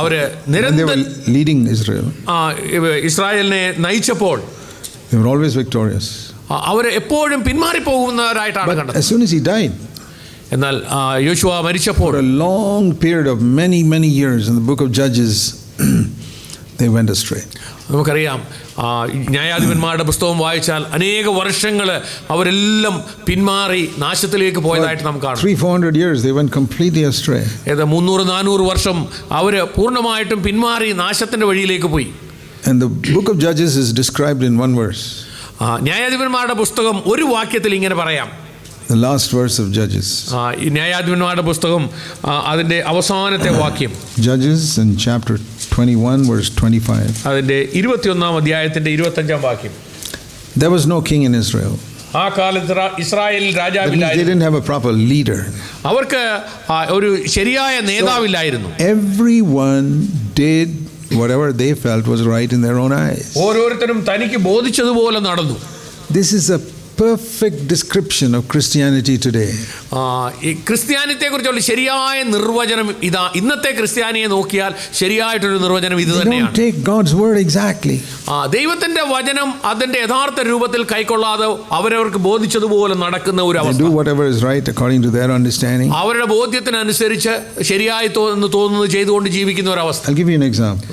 അവര് നിരന്തരം leading Israel. ഇസ്രായേലിനെ നയിച്ചപ്പോൾ they were always victorious. അവർ എപ്പോഴും പിന്മാറി പോകുന്നവരായിട്ടാണ് കണ്ടത്. As soon as he died, എന്നാൽ യോശുവ മരിച്ചപ്പോൾ for a long period of many years in the book of Judges they went astray. നമുക്കറിയാം ന്യായാധിപന്മാരുടെ പുസ്തകം വായിച്ചാൽ അനേക വർഷങ്ങൾ അവരെല്ലാം പിന്മാറി നാശത്തിലേക്ക് പോയതായിട്ട് നമുക്ക് കാണാം. 300-400 years they went completely astray. 300-400 വർഷം അവർ പൂർണ്ണമായിട്ടും പിന്മാറി നാശത്തിന്റെ വഴിയിലേക്ക് പോയി. And the book of Judges is described in 1 verse. ന്യായാധിപന്മാരുടെ പുസ്തകം ഒരു വാക്യത്തിൽ ഇങ്ങനെ പറയാം. The last verse of Judges. ഈ ന്യായാധിപന്മാരുടെ പുസ്തകം അതിന്റെ അവസാനത്തെ വാക്യം. Judges in chapter 21 verse 25. അതിന്റെ 21-ാം അധ്യായത്തിന്റെ 25-ാം വാക്യം. There was no king in Israel. ആ കാലത്ത് ഇസ്രായേലിൽ രാജാവില്ലായിരുന്നു. They didn't have a proper leader. അവർക്ക് ഒരു ശരിയായ നേതാവില്ലായിരുന്നു. Everyone did whatever they felt was right in their own eyes. ഓരോരുത്തരും തനിക്ക് ബോധിച്ചതുപോലെ നടന്നു. This is a perfect description of Christianity today. ഈ ക്രിസ്ത്യാനിത്തെ കുറിച്ചുള്ള ശരിയായ നിർവചനം ഇതാ. ഇന്നത്തെ ക്രിസ്ത്യാനിയെ നോക്കിയാൽ ശരിയായിട്ടൊരു നിർവചനം ഇത് തന്നെയാണ്. Don't take God's word exactly. ദൈവത്തിന്റെ വചനം അതിന്റെ യഥാർത്ഥ രൂപത്തിൽ കൈക്കൊള്ളാതെ അവരവർക്ക് ബോധിച്ചതുപോലെ നടക്കുന്ന ഒരു അവസ്ഥ. They do whatever is right according to their understanding. അവരുടെ ബോധ്യത്തിനനുസരിച്ച് ശരിയായി തോന്നുന്നത് ചെയ്തുകൊണ്ട് ജീവിക്കുന്ന ഒരു അവസ്ഥ. I'll give you an example.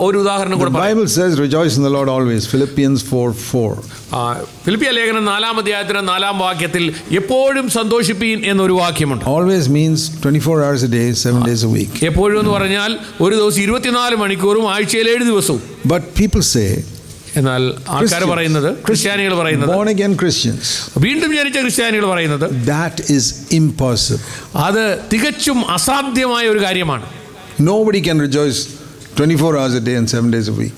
ഒരു ഉദാഹരണം കൂടെ പറയാം. The Bible says rejoice in the Lord always. Philippians 4:4. ഫിലിപ്പിയ ലേഖനം 4-ാം അധ്യായത്തിന്റെ 4-ാം വാക്യത്തിൽ എപ്പോഴും സന്തോഷിപ്പീൻ എന്നൊരു വാക്യമുണ്ട്. Always means 24 hours a day, 7 days a week. എപ്പോഴും എന്ന് പറഞ്ഞാൽ ഒരു ദിവസം 24 മണിക്കൂറും ആഴ്ചയിൽ 7 ദിവസവും. But people say, എന്നാൽ ആൾക്കാർ പറയുന്നത്, ക്രിസ്ത്യാനികൾ പറയുന്നത്, born again Christians, വീണ്ടും ജനിച്ച ക്രിസ്ത്യാനികൾ പറയുന്നത് that is impossible. അത് തികച്ചും അസാധ്യമായ ഒരു കാര്യമാണ്. Nobody can rejoice 24 hours a day and 7 days a week.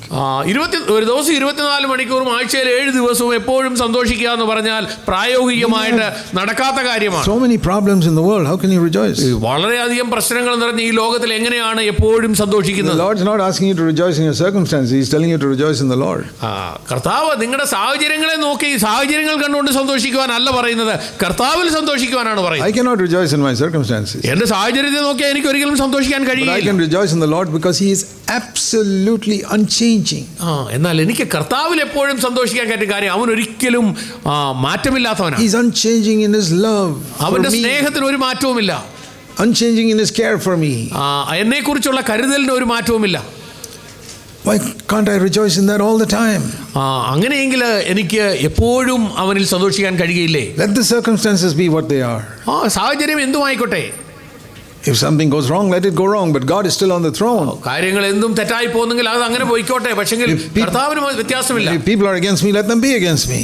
ഒരു ദിവസം 24 മണിക്കൂറും ആഴ്ചയിൽ 7 ദിവസവും എപ്പോഴും സന്തോഷിക്കുക എന്ന് പറഞ്ഞാൽ പ്രായോഗികമായിട്ട് നടക്കാത്ത കാര്യമാണ്. So many problems in the world, how can you rejoice? വളരെയധികം പ്രശ്നങ്ങൾ നിറഞ്ഞ ഈ ലോകത്തിൽ എങ്ങനെയാണ് എപ്പോഴും സന്തോഷിക്കുന്നത്? The Lord's not asking you to rejoice in your circumstances, He's telling you to rejoice in the Lord. കർത്താവ് നിങ്ങളുടെ സാഹചര്യങ്ങളെ നോക്കി സാഹചര്യങ്ങൾ കണ്ടുകൊണ്ട് സന്തോഷിക്കുവാനല്ല പറയുന്നത്, കർത്താവിൽ സന്തോഷിക്കുവാനാണ് പറയുന്നത്. I cannot rejoice in my circumstances. എന്റെ സാഹചര്യത്തെ നോക്കിയാൽ എനിക്ക് ഒരിക്കലും സന്തോഷിക്കാൻ കഴിയില്ല. But I can rejoice in the Lord because He is absolutely unchanging. എന്നാൽ എനിക്ക് കർത്താവിൽ എപ്പോഴും സന്തോഷിക്കാൻ പറ്റിയ കാര്യം അവൻ ഒരിക്കലും മാറ്റമില്ലാത്തവനാണ്. He's unchanging in His love. അവന്റെ സ്നേഹത്തിന് ഒരു മാറ്റവുമില്ല. Unchanging in His care for me. എന്നെ കുറിച്ചുള്ള കരുതലിന് ഒരു മാറ്റവുമില്ല. Why can't I rejoice in that all the time? അങ്ങനെയെങ്കിൽ എനിക്ക് എപ്പോഴും അവനിൽ സന്തോഷിക്കാൻ കഴിയില്ലേ? Let the circumstances be what they are. സാഹചര്യം എന്തുമായിക്കോട്ടെ. If something goes wrong, let it go wrong, but God is still on the throne. കാര്യങ്ങൾ എന്തും തെറ്റായി പോകുന്നെങ്കിൽ അത് അങ്ങനെ പോയിക്കോട്ടെ, പക്ഷെങ്കിൽ കർത്താവിന് വ്യത്യാസമില്ല. If people are against me, let them be against me.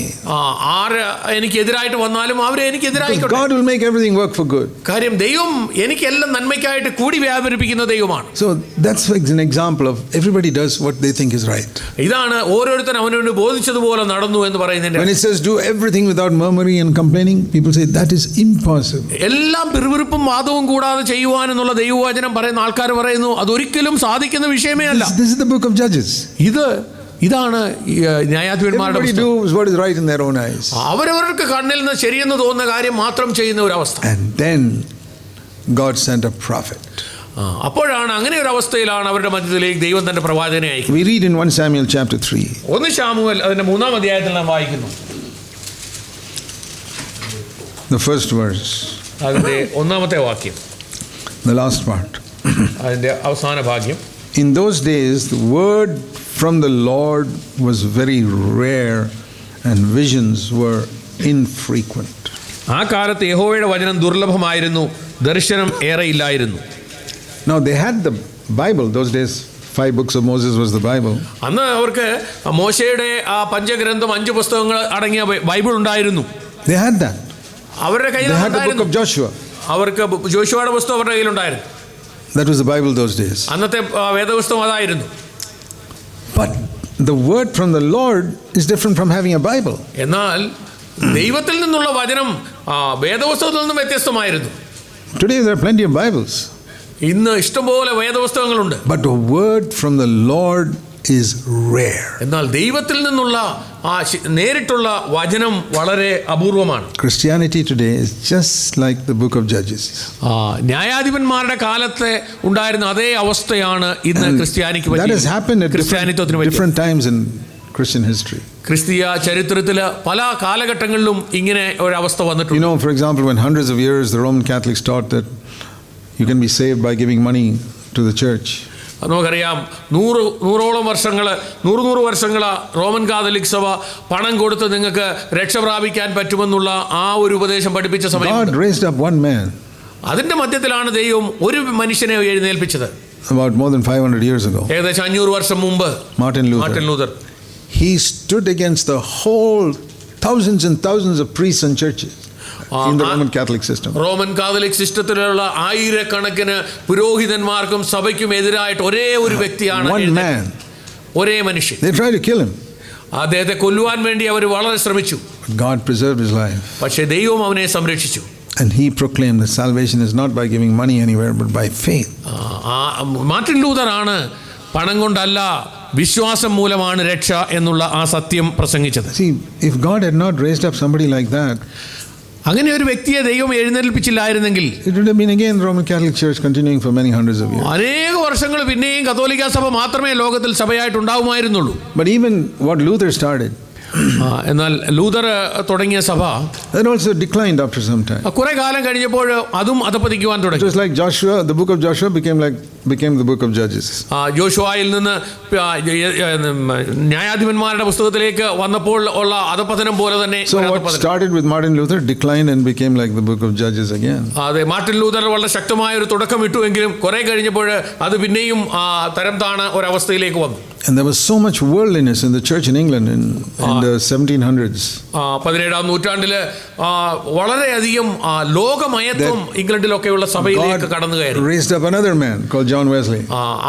ആര് എനിക്ക് എതിരായിട്ട് വന്നാലും അവരെ എനിക്ക് എതിരായിക്കോട്ടെ. God will make everything work for good. കാര്യം ദൈവം എനിക്കെല്ലാം നന്മയ്ക്കായിട്ട് കൂടി വ്യാപരിപ്പിക്കുന്ന ദൈവമാണ്. So that's an example of everybody does what they think is right. ഇതാണ് ഓരോരുത്തരും അവനവന് ബോധിച്ചതുപോലെ നടന്നു എന്ന് പറയുന്നതിന്റെ. When it says do everything without murmuring and complaining, people say that is impossible. എല്ലാം പിറുപിറുപ്പും വാദവും കൂടാതെ ദൈവവചനം പറയുന്ന ആൾക്കാർ പറയുന്നു അതൊരിക്കലും സാധിക്കുന്ന വിഷയമേ അല്ല. This is the book of Judges. ഇത് ഇതാണ് ന്യായാധിപന്മാരുടെ Everybody പുസ്തകം. does what is right in their own eyes. അവരവർക്ക് കണ്ണിൽ നിന്ന് ശരിയെന്ന് തോന്നുന്ന കാര്യം മാത്രം ചെയ്യുന്ന ഒരു അവസ്ഥ. And then God sent a prophet. അപ്പോഴാണ് അങ്ങനെ ഒരു അവസ്ഥയിലാണ് അവരുടെ മധ്യത്തിലേക്ക് ദൈവം തന്റെ പ്രവാചകനെ അയക്കുന്നത്. We read in 1 Samuel chapter 3. 1 ശമൂവേൽ അതിന്റെ 3-ാം അധ്യായത്തിൽ നാം വായിക്കുന്നു. The first verse. അതിന്റെ 1-ാമത്തെ വാക്യം. The last part. അതിന്റെ അവസാന ഭാഗ്യം. In those days the word from the Lord was very rare and visions were infrequent. ആ കാലത്ത് യഹോവയുടെ വചനം ദുർലഭമായിരുന്നു, ദർശനം ഏറെ ഇല്ലായിരുന്നു. Now they had the Bible. Those days 5 books of Moses was the Bible. അന്ന് അവർക്ക് മോശയുടെ ആ പഞ്ചഗ്രന്ഥം 5 പുസ്തകങ്ങൾ അടങ്ങിയ ബൈബിൾ ഉണ്ടായിരുന്നു. They had that. അവരുടെ കയ്യിൽ They had the book of Joshua. അവർക്ക് ജോഷുവയുടെ പുസ്തകം അവരുടെ കയ്യിലുണ്ടായിരുന്നു. That was the Bible those days. അന്നത്തെ വേദപുസ്തകം അതായിരുന്നു. But the word from the Lord is different from having a Bible. എന്നാൽ ദൈവത്തിൽ നിന്നുള്ള വചനം വേദപുസ്തകത്തിൽ നിന്നും വ്യത്യസ്തമായിരുന്നു. Today there are plenty of Bibles. ഇന്ന് ഇഷ്ടംപോലെ വേദപുസ്തകങ്ങളുണ്ട്. But the word from the Lord is rare. എന്നാൽ ദൈവത്തിൽ നിന്നുള്ള ആ നേരിട്ടുള്ള വചനം വളരെ അപൂർവമാണ്. Christianity today is just like the book of Judges. ന്യായാധിപന്മാരുടെ കാലത്തെ ഉണ്ടായിരുന്ന അതേ അവസ്ഥയാണ് ഇന്ന് ക്രിസ്ത്യാനിക്ക് That has happened at ക്രിസ്ത്യാനിത്വത്തിന് different times in Christian history. ക്രിസ്തീയ ചരിത്രത്തിൽ പല കാലഘട്ടങ്ങളിലും ഇങ്ങനെ ഒരവസ്ഥ വന്നിട്ടുണ്ട്. You know, for example, when hundreds of years the Roman Catholics taught that you can be saved by giving money to the church. നമുക്കറിയാം 100 വർഷങ്ങൾ Roman Catholic സഭ പണം കൊടുത്ത് നിങ്ങൾക്ക് രക്ഷ പ്രാപിക്കാൻ പറ്റുമെന്നുള്ള ആ ഒരു ഉപദേശം പഠിപ്പിച്ച സമയം God raised up one man അതിന്റെ മധ്യത്തിലാണ് ദൈവം ഒരു മനുഷ്യനെ എഴുന്നേൽപ്പിച്ചത്. about more than 500 years ago. ഏകദേശം 500 വർഷം മുമ്പ് Martin Luther. He stood against the whole thousands and thousands of priests and churches in the Roman Catholic system. Roman Catholic സിസ്റ്റത്തിലുള്ള ആയിരക്കണക്കിന് പുരോഹിതന്മാർക്കും സഭയ്ക്കും എതിരായിട്ട് ഒരേ ഒരു വ്യക്തിയാണ് One man. ഒരേ മനുഷ്യൻ. They tried to kill him. അദ്ദേഹത്തെ കൊല്ലുവാൻ വേണ്ടി അവർ വളരെ ശ്രമിച്ചു. God preserved his life. പക്ഷേ ദൈവം അവനെ സംരക്ഷിച്ചു. And he proclaimed that salvation is not by giving money anywhere but by faith. Martin Luther ആണ് പണം കൊണ്ടല്ല വിശ്വാസം മൂലമാണ് രക്ഷ എന്നുള്ള ആ സത്യം പ്രസംഗിച്ചത്. See, if God had not raised up somebody like that, അങ്ങനെ ഒരു വ്യക്തിയെ ദൈവം എഴുന്നേൽപ്പിച്ചില്ലായിരുന്നെങ്കിൽ it would have been again the Roman Catholic Church continuing for many hundreds of years. അനേക വർഷങ്ങൾ പിന്നെയും കത്തോലിക്ക സഭ മാത്രമേ ലോകത്തിൽ സഭയായിട്ട് ഉണ്ടാവുമായിരുന്നുള്ളൂ. But even what Luther started, എന്നാൽ ലൂതർ തുടങ്ങിയ സഭ that also declined after some time. കുറെ കാലം കഴിഞ്ഞപ്പോൾ അതും അധപ്പതിക്കുവാൻ തുടങ്ങി. Just like Joshua, the book of Joshua became the book of Judges. ജോഷുവയിൽ നിന്ന് ന്യായാധിപന്മാരുടെ പുസ്തകത്തിലേക്ക് വന്നപ്പോൾ ഉള്ള അധപതനം പോലെ തന്നെ. So what started with Martin Luther declined and became like the book of Judges again. അതെ, മാർട്ടിൻ ലൂതർ വളരെ ശക്തമായ ഒരു തുടക്കം ഇട്ടുവെങ്കിലും കുറെ കഴിഞ്ഞപ്പോൾ അത് പിന്നെയും തരം താണ ഒരവസ്ഥയിലേക്ക് വന്നു. And there was so much worldliness in the church in England in the 1700s. 17ാം നൂറ്റാണ്ടില് വളരെയധികം ലോകമയത്വം ഇംഗ്ലണ്ടിലൊക്കെയുള്ള സഭയിലേക്ക് കടന്നു കയറി. Raised up another man called John Wesley.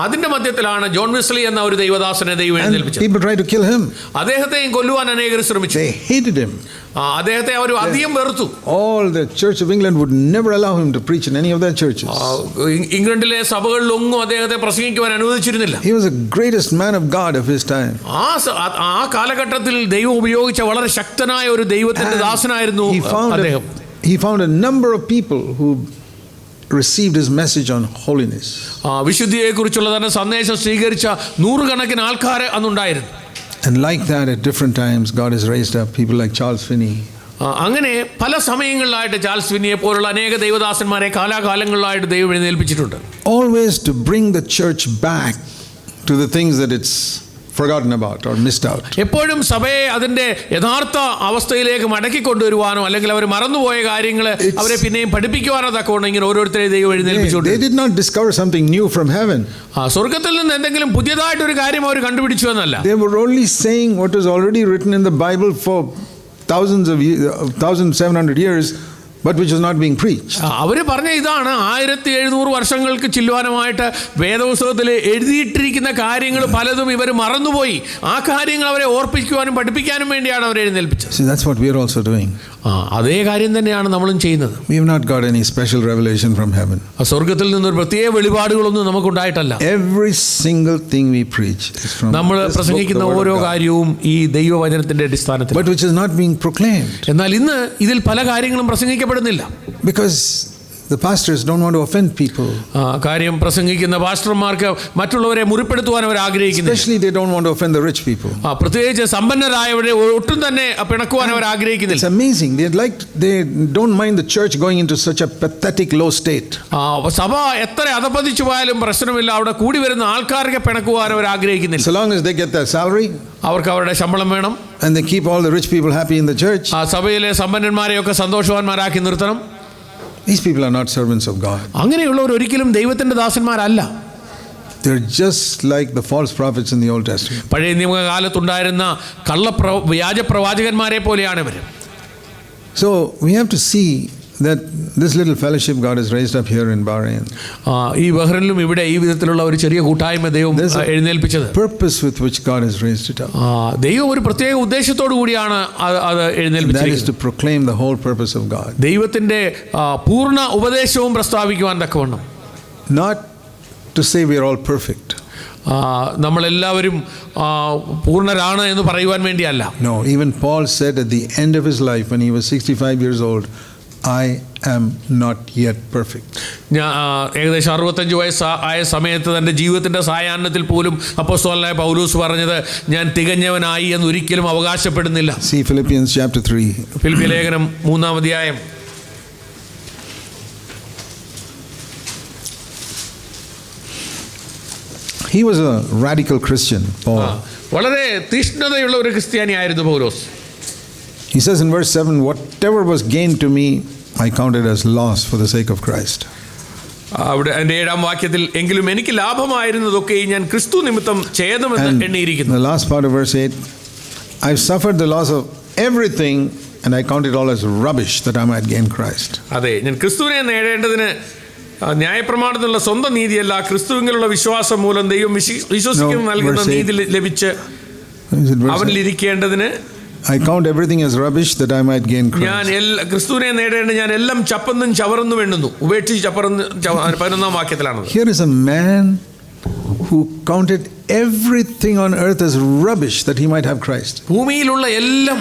അതിന്റെ മധ്യത്തിലാണ് ജോൺ വെസ്ലി എന്ന ഒരു ദൈവദാസനെ ദൈവം എഴുന്നേൽപ്പിച്ചത്. People tried to kill him. അദ്ദേഹത്തെയും കൊല്ലുവാൻ അനേകർ ശ്രമിച്ചു. They hated him. അദ്ദേഹത്തെ അവർ അധികം വെറുത്തു. All the Church of England would never allow him to preach in any of their churches. ഇംഗ്ലണ്ടിലെ സഭകളിലൊന്നും അദ്ദേഹത്തെ പ്രസംഗിക്കുവാൻ അനുവദിച്ചിരുന്നില്ല. He was the greatest man of God of his time. ആ കാലഘട്ടത്തിൽ ദൈവം ഉപയോഗിച്ച വളരെ ശക്തനായ ഒരു ദൈവത്തിന്റെ ദാസനായിരുന്നു അദ്ദേഹം. He found a number of people who received his message on holiness. വിശുദ്ധിയെക്കുറിച്ചുള്ള തന്നെ സന്ദേശം സ്വീകരിച്ച 100 കണക്കിന് ആൾക്കാർ അന്നുണ്ടായിരുന്നു. And like that, at different times, God has raised up people like Charles Finney. അങ്ങനെ പല സമയങ്ങളിലായിട്ട് ചാൾസ് ഫിന്നിയെ പോലുള്ള അനേക ദൈവദാസന്മാരെ കാലാകാലങ്ങളിലായിട്ട് ദൈവം എഴുന്നേൽപ്പിച്ചിട്ടുണ്ട്. Always to bring the church back to the things that it's forgotten about or missed out. എപ്പോഴും സഭയെ അതിന്റെ യഥാർത്ഥ അവസ്ഥയിലേക്ക് മടക്കി കൊണ്ടുവരുവാനോ അല്ലെങ്കിൽ അവർ മറന്നുപോയ കാര്യങ്ങൾ അവരെ പിന്നെയും പഠിപ്പിക്കുവാനോ തക്കവണ്ണം ഇങ്ങനെ ഓരോരുത്തരെ ദൈവം എഴുന്നേൽപ്പിച്ചുകൊണ്ട്. They did not discover something new from heaven. സ്വർഗ്ഗത്തിൽ നിന്ന് എന്തെങ്കിലും പുതിയതായിട്ടൊരു കാര്യം അവർ കണ്ടുപിടിച്ചു എന്നല്ല. They were only saying what was already written in the Bible for 1700 years but which was not being preached. അവർ പറഞ്ഞ ഇതാണ്, 1700 വർഷങ്ങൾക്ക് ചില്ലുവാനുമായിട്ട് വേദപുസ്തകത്തിൽ എഴുതിയിട്ടിരിക്കുന്ന കാര്യങ്ങൾ പലതും ഇവർ മറന്നുപോയി. ആ കാര്യങ്ങൾ അവരെ ഓർപ്പിക്കുവാനും പഠിപ്പിക്കാനും വേണ്ടിയാണ് അവർ എഴുന്നേൽപ്പിച്ചത്. See, that's what we are also doing. അതേ കാര്യം തന്നെയാണ് നമ്മളും ചെയ്യുന്നത്. We have not got any special revelation from heaven. സ്വർഗത്തിൽ നിന്നൊരു പ്രത്യേക വെളിപാടുകളൊന്നും നമുക്കുണ്ടായിട്ടല്ല. Every single thing we preach is from നമ്മൾ പ്രസംഗിക്കുന്ന ഓരോ കാര്യവും ഈ ദൈവവചനത്തിന്റെ അടിസ്ഥാനത്തിൽ, but which is not being proclaimed. എന്നാൽ ഇന്ന് ഇതിൽ പല കാര്യങ്ങളും പ്രസംഗിക്കപ്പെടുന്നില്ല. Because the pastors don't want to offend people. കാര്യം പ്രസംഗിക്കുന്ന പാസ്റ്റർമാർക്ക് മറ്റുള്ളവരെ മുറിപ്പെടുത്തുവാൻ അവർ ആഗ്രഹിക്കുന്നു. Especially they don't want to offend the rich people. പ്രത്യേകിച്ച് സമ്പന്നരായവരെ ഒട്ടും തന്നെ പിണക്കുവാൻ അവർ ആഗ്രഹിക്കുന്നില്ല. It's amazing. They don't mind the church going into such a pathetic low state. സഭ എത്ര അധപതിച്ചു പോയാലും പ്രശ്നമില്ല, അവിടെ കൂടി വരുന്ന ആൾക്കാർക്ക് പിണക്കുവാൻ അവർ ആഗ്രഹിക്കുന്നില്ല. So long as they get their salary, അവർക്ക് അവരുടെ ശമ്പളം വേണം, and they keep all the rich people happy in the church. സഭയിലെ സമ്പന്നന്മാരെയൊക്കെ സന്തോഷവാന്മാരാക്കി നിർത്തണം. These people are not servants of God. അങ്ങനെയുള്ളവർ ഒരിക്കലും ദൈവത്തിന്റെ ദാസന്മാരല്ല. They're just like the false prophets in the Old Testament. പഴയ നിയമകാലത്തുണ്ടായിരുന്ന വ്യാജ പ്രവാചകന്മാരെ പോലെയാണ് ഇവർ. So we have to see that this little fellowship God has raised up here in Bahrain. ഈ ബഹ്റൈനിലും ഇവിടെ ഈ വിധത്തിലുള്ള ഒരു ചെറിയ കൂട്ടായ്മ ദൈവം എഴുന്നേൽപ്പിച്ചത്. Purpose with which God has raised it up. ദൈവം ഒരു പ്രത്യേക ഉദ്ദേശത്തോടു കൂടിയാണ് അത് എഴുന്നേൽപ്പിച്ചത്. That is to proclaim the whole purpose of God. ദൈവത്തിന്റെ പൂർണ്ണ ഉപദേശവും പ്രസ്താവിക്കുവാൻ തക്കവണ്ണം. Not to say we are all perfect. നമ്മളെല്ലാവരും പൂർണ്ണരാണ് എന്ന് പറയുവാൻ വേണ്ടിയല്ല. No, even Paul said at the end of his life when he was 65 years old, I am not yet perfect. ഏകദേശം 65 വയസ്സായ സമയത്ത് തൻ്റെ ജീവിതത്തിൻ്റെ സായാഹ്നത്തിൽ പോലും അപ്പോസ്തലനായ പൗലോസ് പറഞ്ഞത്, ഞാൻ തികഞ്ഞവനായി എന്ന് ഒരിക്കലും അവകാശപ്പെടുന്നില്ല. See Philippians chapter 3. ഫിലിപ്പിയ ലേഖനം 3-ാം അധ്യായം. He was a radical Christian, Paul. വളരെ തീഷ്ണതയുള്ള ഒരു ക്രിസ്ത്യാനിയായിരുന്നു പൗലോസ്. He says in verse 7, whatever was gained to me, I counted as loss for the sake of Christ. അവിടെ എൻ്റെ 7-ാം വാക്യത്തിൽ, എങ്കിലും എനിക്ക് ലാഭമായിരുന്നതൊക്കെ ഞാൻ ക്രിസ്തു നിമിത്തം ഛേദമെന്ന് എണ്ണിയിരിക്കുന്നു. The last part of verse 8, I've suffered the loss of everything and I count it all as rubbish that I might gain Christ. അതെ, ഞാൻ ക്രിസ്തുവിനെ നേടേണ്ടതിന് ന്യായപ്രമാണത്തിലുള്ള സ്വന്തം നീതിയല്ല, ക്രിസ്തുവിലുള്ള വിശ്വാസം മൂലം ദൈവം വിശ്വസിക്കുന്ന നൽകുന്ന നീതി ലഭിച്ച് അവനിലിരിക്കേണ്ടതിന് I count everything as rubbish that I might gain Christ. ഞാൻ ക്രിസ്തുവിനെ നേടേണ്ട ഞാൻ എല്ലാം ചപ്പന്നും ചവറന്നും എണ്ണുന്നു, ഉപേക്ഷിച്ച് ചപ്പറന്ന്. 11-ാം വാക്യത്തിലാണ്. Here is a man who counted everything on earth as rubbish that he might have Christ. ഭൂമിയിലുള്ള എല്ലാം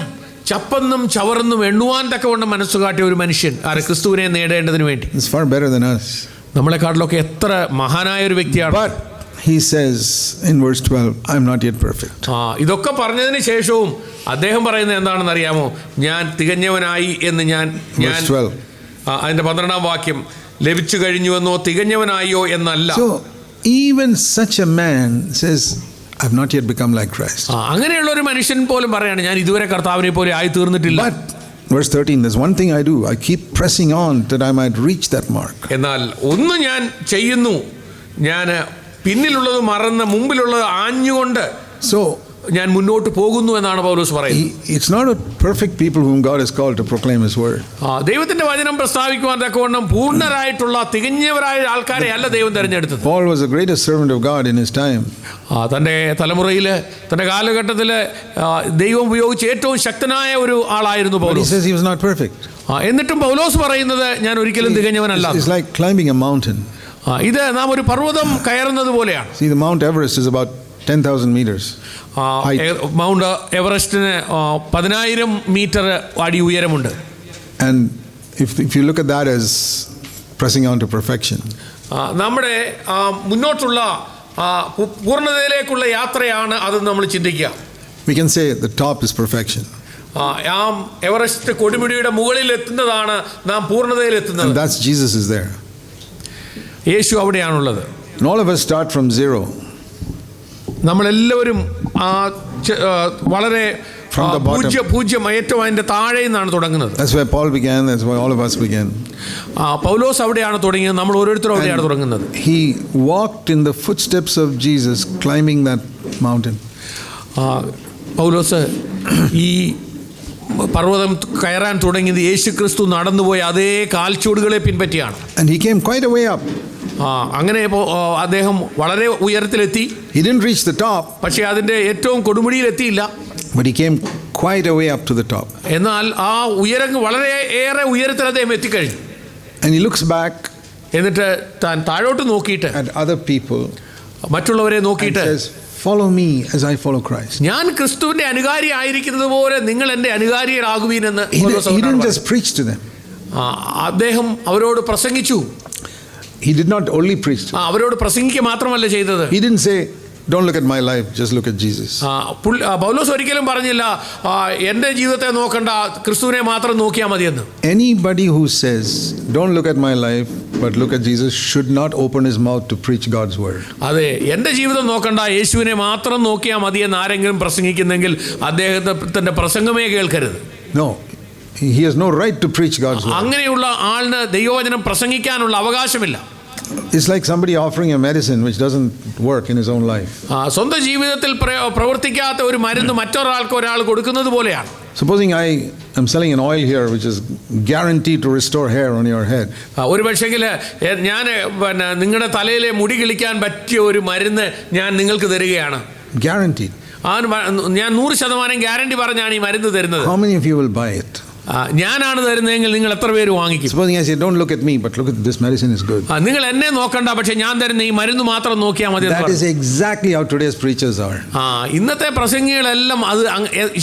ചപ്പന്നും ചവറന്നും എണ്ണുവാൻ തക്കവണ്ണം മനസ്സുകാട്ടിയ ഒരു മനുഷ്യൻ, ക്രിസ്തുവിനെ നേടേണ്ടതിന് വേണ്ടി. It's far better than us. നമ്മളെക്കാട്ടിലൊക്കെ എത്ര മഹാനായ ഒരു വ്യക്തിയാണ്. But he says in verse 12, I'm not yet perfect. ഇതൊക്കെ പറഞ്ഞതിന് ശേഷവും അദ്ദേഹം പറയുന്നത് എന്താണെന്ന് അറിയാമോ? ഞാൻ തികഞ്ഞവനായി എന്ന് ഞാൻ അതിന്റെ 12-ാം വാക്യം, ലഭിച്ചു കഴിഞ്ഞുവെന്നോ തികഞ്ഞവനായോ എന്നല്ല. So even such a man says, I've not yet become like Christ. അങ്ങനെയുള്ള ഒരു മനുഷ്യൻ പോലും പറയാണ്, ഞാൻ ഇതുവരെ കർത്താവിനെ പോലെ ആയി തീർന്നിട്ടില്ല. But verse 13, there's one thing I do, I keep pressing on that I might reach that mark. എന്നാൽ ഒന്ന് ഞാൻ ചെയ്യുന്നു, ഞാൻ പിന്നിലുള്ളത് മറന്ന് മുമ്പിലുള്ളത് ആഞ്ഞുകൊണ്ട് ഞാൻ മുന്നോട്ട് പോകുന്നു എന്നാണ് പൗലോസ് പറയുന്നത്. It's not a perfect people whom God has called to proclaim his word. ദൈവത്തിന്റെ വചനം പ്രസ്താവിക്കുവാൻ തക്കവണ്ണം പൂർണ്ണരായിട്ടുള്ള തികഞ്ഞവരായ ആൾക്കാരെ അല്ല ദൈവം തിരഞ്ഞെടുത്തത്. Paul was the greatest servant of God in his time. തന്റെ തലമുറയിൽ തന്റെ കാലഘട്ടത്തിൽ ദൈവം ഉപയോഗിച്ച ഏറ്റവും ശക്തനായ ഒരു ആളായിരുന്നു പൗലോസ്. But he says he was not perfect. എന്നിട്ടും പൗലോസ് പറയുന്നത്, ഞാൻ ഒരിക്കലും തികഞ്ഞവനല്ല. It's like climbing a mountain. ഇത് നാം ഒരു പർവ്വതം കയറുന്നത് പോലെയാണ്. See, the Mount Everest is about 10,000 meters. Mount എവറസ്റ്റിന് 10,000 മീറ്റർ അടി ഉയരമുണ്ട്. And if you look at that as pressing on to perfection, നമ്മുടെ മുന്നോട്ടുള്ള പൂർണ്ണതയിലേക്കുള്ള യാത്രയാണ് അത് നമ്മൾ ചിന്തിക്കുക. we can say the top is perfection. Everest കൊടുമുടിയുടെ മുകളിൽ എത്തുന്നതാണ് നാം പൂർണ്ണതയിൽ എത്തുന്നത്. And that's Jesus is there. Yeshu അവിടെയാണുള്ളത്. And all of us start from zero. നമ്മളെല്ലാവരും വളരെ പൂജ്യം ഏറ്റവും അതിന്റെ താഴെ നിന്നാണ് തുടങ്ങുന്നത്. That's where Paul began. That's where all of us began. പൗലോസ് അവിടെയാണ് തുടങ്ങിയത്. നമ്മൾ ഓരോരുത്തരും അവിടെയാണ് തുടങ്ങുന്നത്. He walked in the footsteps of Jesus, climbing that mountain. പൗലോസ് ഈ പർവ്വതം കയറാൻ തുടങ്ങിയത് യേശു ക്രിസ്തു നടന്നുപോയ അതേ കാൽച്ചുവടുകളെ പിൻപറ്റിയാണ്. And he came quite a way up. അങ്ങനെ അദ്ദേഹം വളരെ ഉയരത്തിലെത്തി. He didn't reach the top. പക്ഷേ അതിൻ്റെ ഏറ്റവും കൊടുമുടിയിലെത്തിയില്ല. But he came quite a way up to the top. എന്നാൽ ആ വളരെ ഏറെ ഉയരത്തിൽ അദ്ദേഹം എത്തിക്കഴിഞ്ഞു. And he looks back എന്നിട്ട് താൻ താഴോട്ട് നോക്കിയിട്ട് at other people മറ്റുള്ളവരെ നോക്കിയിട്ട് and says, follow me as I follow Christ. ഞാൻ ക്രിസ്തുവിന്റെ അനുകാരി ആയിരിക്കുന്നത് പോലെ നിങ്ങൾ എൻ്റെ അനുകാരികളാകുവീനെന്ന്. He didn't just preach to them. അദ്ദേഹം അവരോട് പ്രസംഗിച്ചു. He did not only preach to them. അവരോട് പ്രസംഗിക്കുക മാത്രമല്ല ചെയ്തത്. He didn't say, don't look at my life, just look at Jesus. പൗലോസ് ഒരിക്കലും പറഞ്ഞില്ല എൻ്റെ ജീവിതത്തെ നോക്കണ്ട, ക്രിസ്തുവിനെ മാത്രം നോക്കിയാൽ മതിയെന്ന്. Anybody who says, don't look at my life, but look at Jesus, should not open his mouth to preach God's word. അതെ, എൻ്റെ ജീവിതം നോക്കണ്ട, യേശുവിനെ മാത്രം നോക്കിയാൽ മതിയെന്ന് ആരെങ്കിലും പ്രസംഗിക്കുന്നെങ്കിൽ അദ്ദേഹത്തിൻ്റെ പ്രസംഗമേ കേൾക്കരുത്. No, he has no right to preach God's word. അങ്ങനെയുള്ള ആളിന് ദൈവവചനം പ്രസംഗിക്കാനുള്ള അവകാശമില്ല. It's like somebody offering a medicine which doesn't work in his own life. സ്വന്തം ജീവിതത്തിൽ പ്രവർത്തിക്കാത്ത ഒരു മരുന്ന് ഒരാൾക്ക് കൊടുക്കുന്നത് പോലെയാണ്. Supposing I am selling an oil here which is guaranteed to restore hair on your head. ഒരു പക്ഷെങ്കിൽ ഞാൻ നിങ്ങളുടെ തലയിലെ മുടി കിളിക്കാൻ പറ്റിയ ഒരു മരുന്ന് ഞാൻ നിങ്ങൾക്ക് തരികയാണ്. Guaranteed. ഞാൻ 100% ഗ്യാരണ്ടി പറഞ്ഞാണ് ഈ മരുന്ന് തരുന്നത്. How many of you will buy it? ഞാനാണ് തരുന്നതെങ്കിൽ നിങ്ങൾ എത്ര പേര് വാങ്ങിക്കും? Supposing I say, don't look at me, but look at this medicine is good. നിങ്ങൾ എന്നെ നോക്കണ്ട, പക്ഷെ ഞാൻ തരുന്ന ഈ മരുന്ന് മാത്രം നോക്കിയാൽ മതി. That is exactly how today's preachers are. ഇന്നത്തെ പ്രസംഗികളെല്ലാം അത്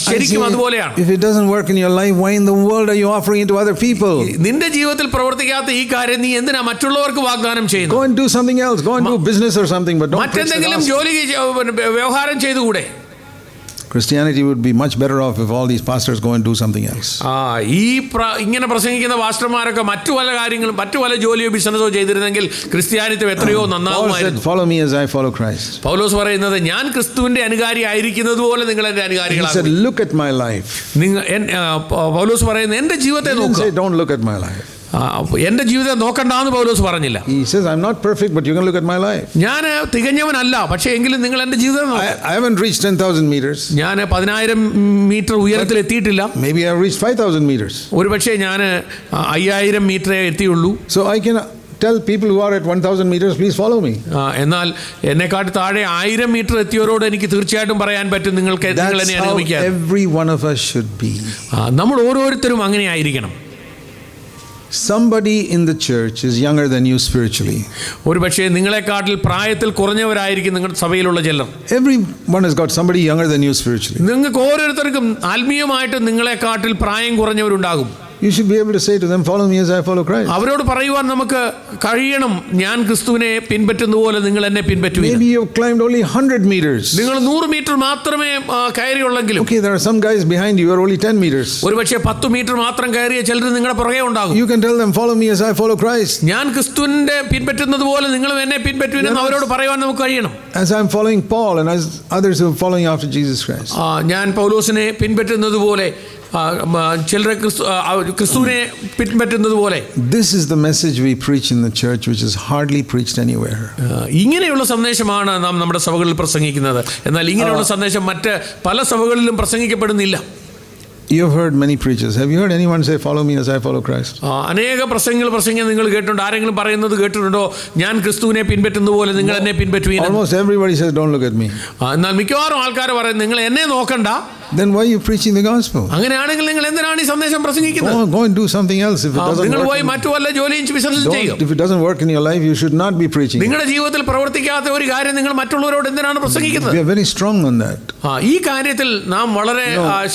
ശരിക്കും അതുപോലെയാണ്. If it doesn't work in your life, why in the world are you offering it to other people? നിന്റെ ജീവിതത്തിൽ പ്രവർത്തിക്കാത്ത ഈ കാര്യം നീ എന്തിനാ മറ്റുള്ളവർക്ക് വാഗ്ദാനം ചെയ്യുന്നു? Go and do something else. Go and do business or something, but don't preach the മറ്റെന്തെങ്കിലും gospel. ജോലി വ്യവഹാരം ചെയ്തുകൂടെ? Christianity would be much better off if all these pastors go and do something else. ഇങ്ങനെ പ്രസംഗിക്കുന്ന പാസ്റ്റർമാരൊക്കെ മറ്റു പല ജോലിയോ ബിസിനസ്സോ ചെയ്തിരുന്നെങ്കിൽ ക്രിസ്ത്യാനിത്വം എത്രയോ നന്നാവുമായിരുന്നു. Follow me as I follow Christ. പൗലോസ് പറയുന്നത് ഞാൻ ക്രിസ്തുവിന്റെ അനുകാരി ആയിരിക്കുന്നത് പോലെ നിങ്ങൾ എൻ്റെ അനുകാരികളാകുക. He said, look at my life. പൗലോസ് പറയുന്നത് എൻ്റെ ജീവിതത്തെ നോക്കുക. He didn't say, don't look at my life. എൻ്റെ ജീവിതം നോക്കണ്ടെന്ന് പൗലോസ് പറഞ്ഞില്ല. He says, I'm not perfect, but you can look at my life. ഞാൻ തികഞ്ഞവനല്ല, പക്ഷേ എങ്കിലും നിങ്ങൾ എൻ്റെ ജീവിതം നോക്കുക. I haven't reached 10,000 meters. ഞാൻ 10,000 മീറ്റർ ഉയരത്തിൽ എത്തിയിട്ടില്ല. Maybe I have reached 5,000 meters. ഒരു പക്ഷേ ഞാൻ 5,000 മീറ്ററേ എത്തിയുള്ളൂ. So I can tell people who are at 1,000 meters, please follow me. എന്നാൽ എന്നെക്കാട്ട് താഴെ 1000 മീറ്റർ എത്തിയവരോട് എനിക്ക് തീർച്ചയായിട്ടും പറയാൻ പറ്റും, നിങ്ങൾ എന്നെ അനുഗമിക്കുക. That's how every one of us should be. നമ്മൾ ഓരോരുത്തരും അങ്ങനെ ആയിരിക്കണം. Somebody in the church is younger than you spiritually. ഒരു പക്ഷേ നിങ്ങളെക്കാട്ടിൽ പ്രായത്തിൽ കുറഞ്ഞവരായിരിക്കും നിങ്ങളുടെ സഭയിലുള്ള ചിലർ. Everyone has got somebody younger than you spiritually. നിങ്ങൾക്ക് ഓരോരുത്തർക്കും ആത്മീയമായിട്ട് നിങ്ങളെക്കാട്ടിൽ പ്രായം കുറഞ്ഞവരുണ്ടാകും. You should be able to say to them, follow me as I follow Christ. അവരോട് പറയുവാൻ നമുക്ക് കഴിയണം, ഞാൻ ക്രിസ്തുവിനെ പിൻപറ്റുന്ന പോലെ നിങ്ങൾ എന്നെ പിൻപറ്റുക. Maybe you have climbed only 100 meters. നിങ്ങൾ 100 മീറ്റർ മാത്രമേ കയറിയുള്ളെങ്കിലും. Okay, there are some guys behind you who are only 10 meters. ഒരു പക്ഷേ 10 മീറ്റർ മാത്രം കയറിയ ചിലർ നിങ്ങളുടെ പുറകെ ഉണ്ടാകും. You can tell them, follow me as I follow Christ. ഞാൻ ക്രിസ്തുവിനെ പിൻപറ്റുന്നത് പോലെ നിങ്ങൾ എന്നെ പിൻപറ്റുവെന്ന് അവരോട് പറയുവാൻ നമുക്ക് കഴിയണം. As I'm following Paul and as others who are following after Jesus Christ. ഞാൻ പൗലോസിനെ പിൻപറ്റുന്നത് പോലെ ചിലരെ ക്രിസ്തുവിനെ പിൻപറ്റുന്നത് പോലെ. This is the message we preach in the church, which is hardly preached anywhere. ഇങ്ങനെയുള്ള സന്ദേശമാണ് നാം നമ്മുടെ സഭകളിൽ പ്രസംഗിക്കുന്നത്. എന്നാൽ ഇങ്ങനെയുള്ള സന്ദേശം മറ്റ് പല സഭകളിലും പ്രസംഗിക്കപ്പെടുന്നില്ല. You have heard many preachers. Have you heard anyone say, follow me as I follow Christ? അനേക പ്രസംഗിക്കാൻ നിങ്ങൾ കേട്ടിട്ടുണ്ടോ? ആരെങ്കിലും പറയുന്നത് കേട്ടിട്ടുണ്ടോ, ഞാൻ ക്രിസ്തുവിനെ പിൻപറ്റുന്ന പോലെ നിങ്ങൾ എന്നെ പിൻപറ്റുവീൻ? Almost everybody says, don't look at me. എന്നാൽ മിക്കവാറും ആൾക്കാർ പറയുന്നത് നിങ്ങൾ എന്നെ നോക്കണ്ട. Then why are you preaching the gospel? അങ്ങനെയാണെങ്കിൽ നിങ്ങൾ എന്തിനാണ് ഈ സന്ദേശം പ്രസംഗിക്കുന്നത്? Go and do something else if it doesn't work. നിങ്ങൾ പോയി മറ്റു വല്ല ജോലിയും ബിസിനസ്സും ചെയ്യുക. If it doesn't work in your life, you should not be preaching. നിങ്ങളുടെ ജീവിതത്തിൽ പ്രവർത്തിക്കാത്ത ഒരു കാര്യം നിങ്ങൾ മറ്റുള്ളവരോട് എന്തിനാണ് പ്രസംഗിക്കുന്നത്? We are very strong on that. ഈ കാര്യത്തിൽ നാം വളരെ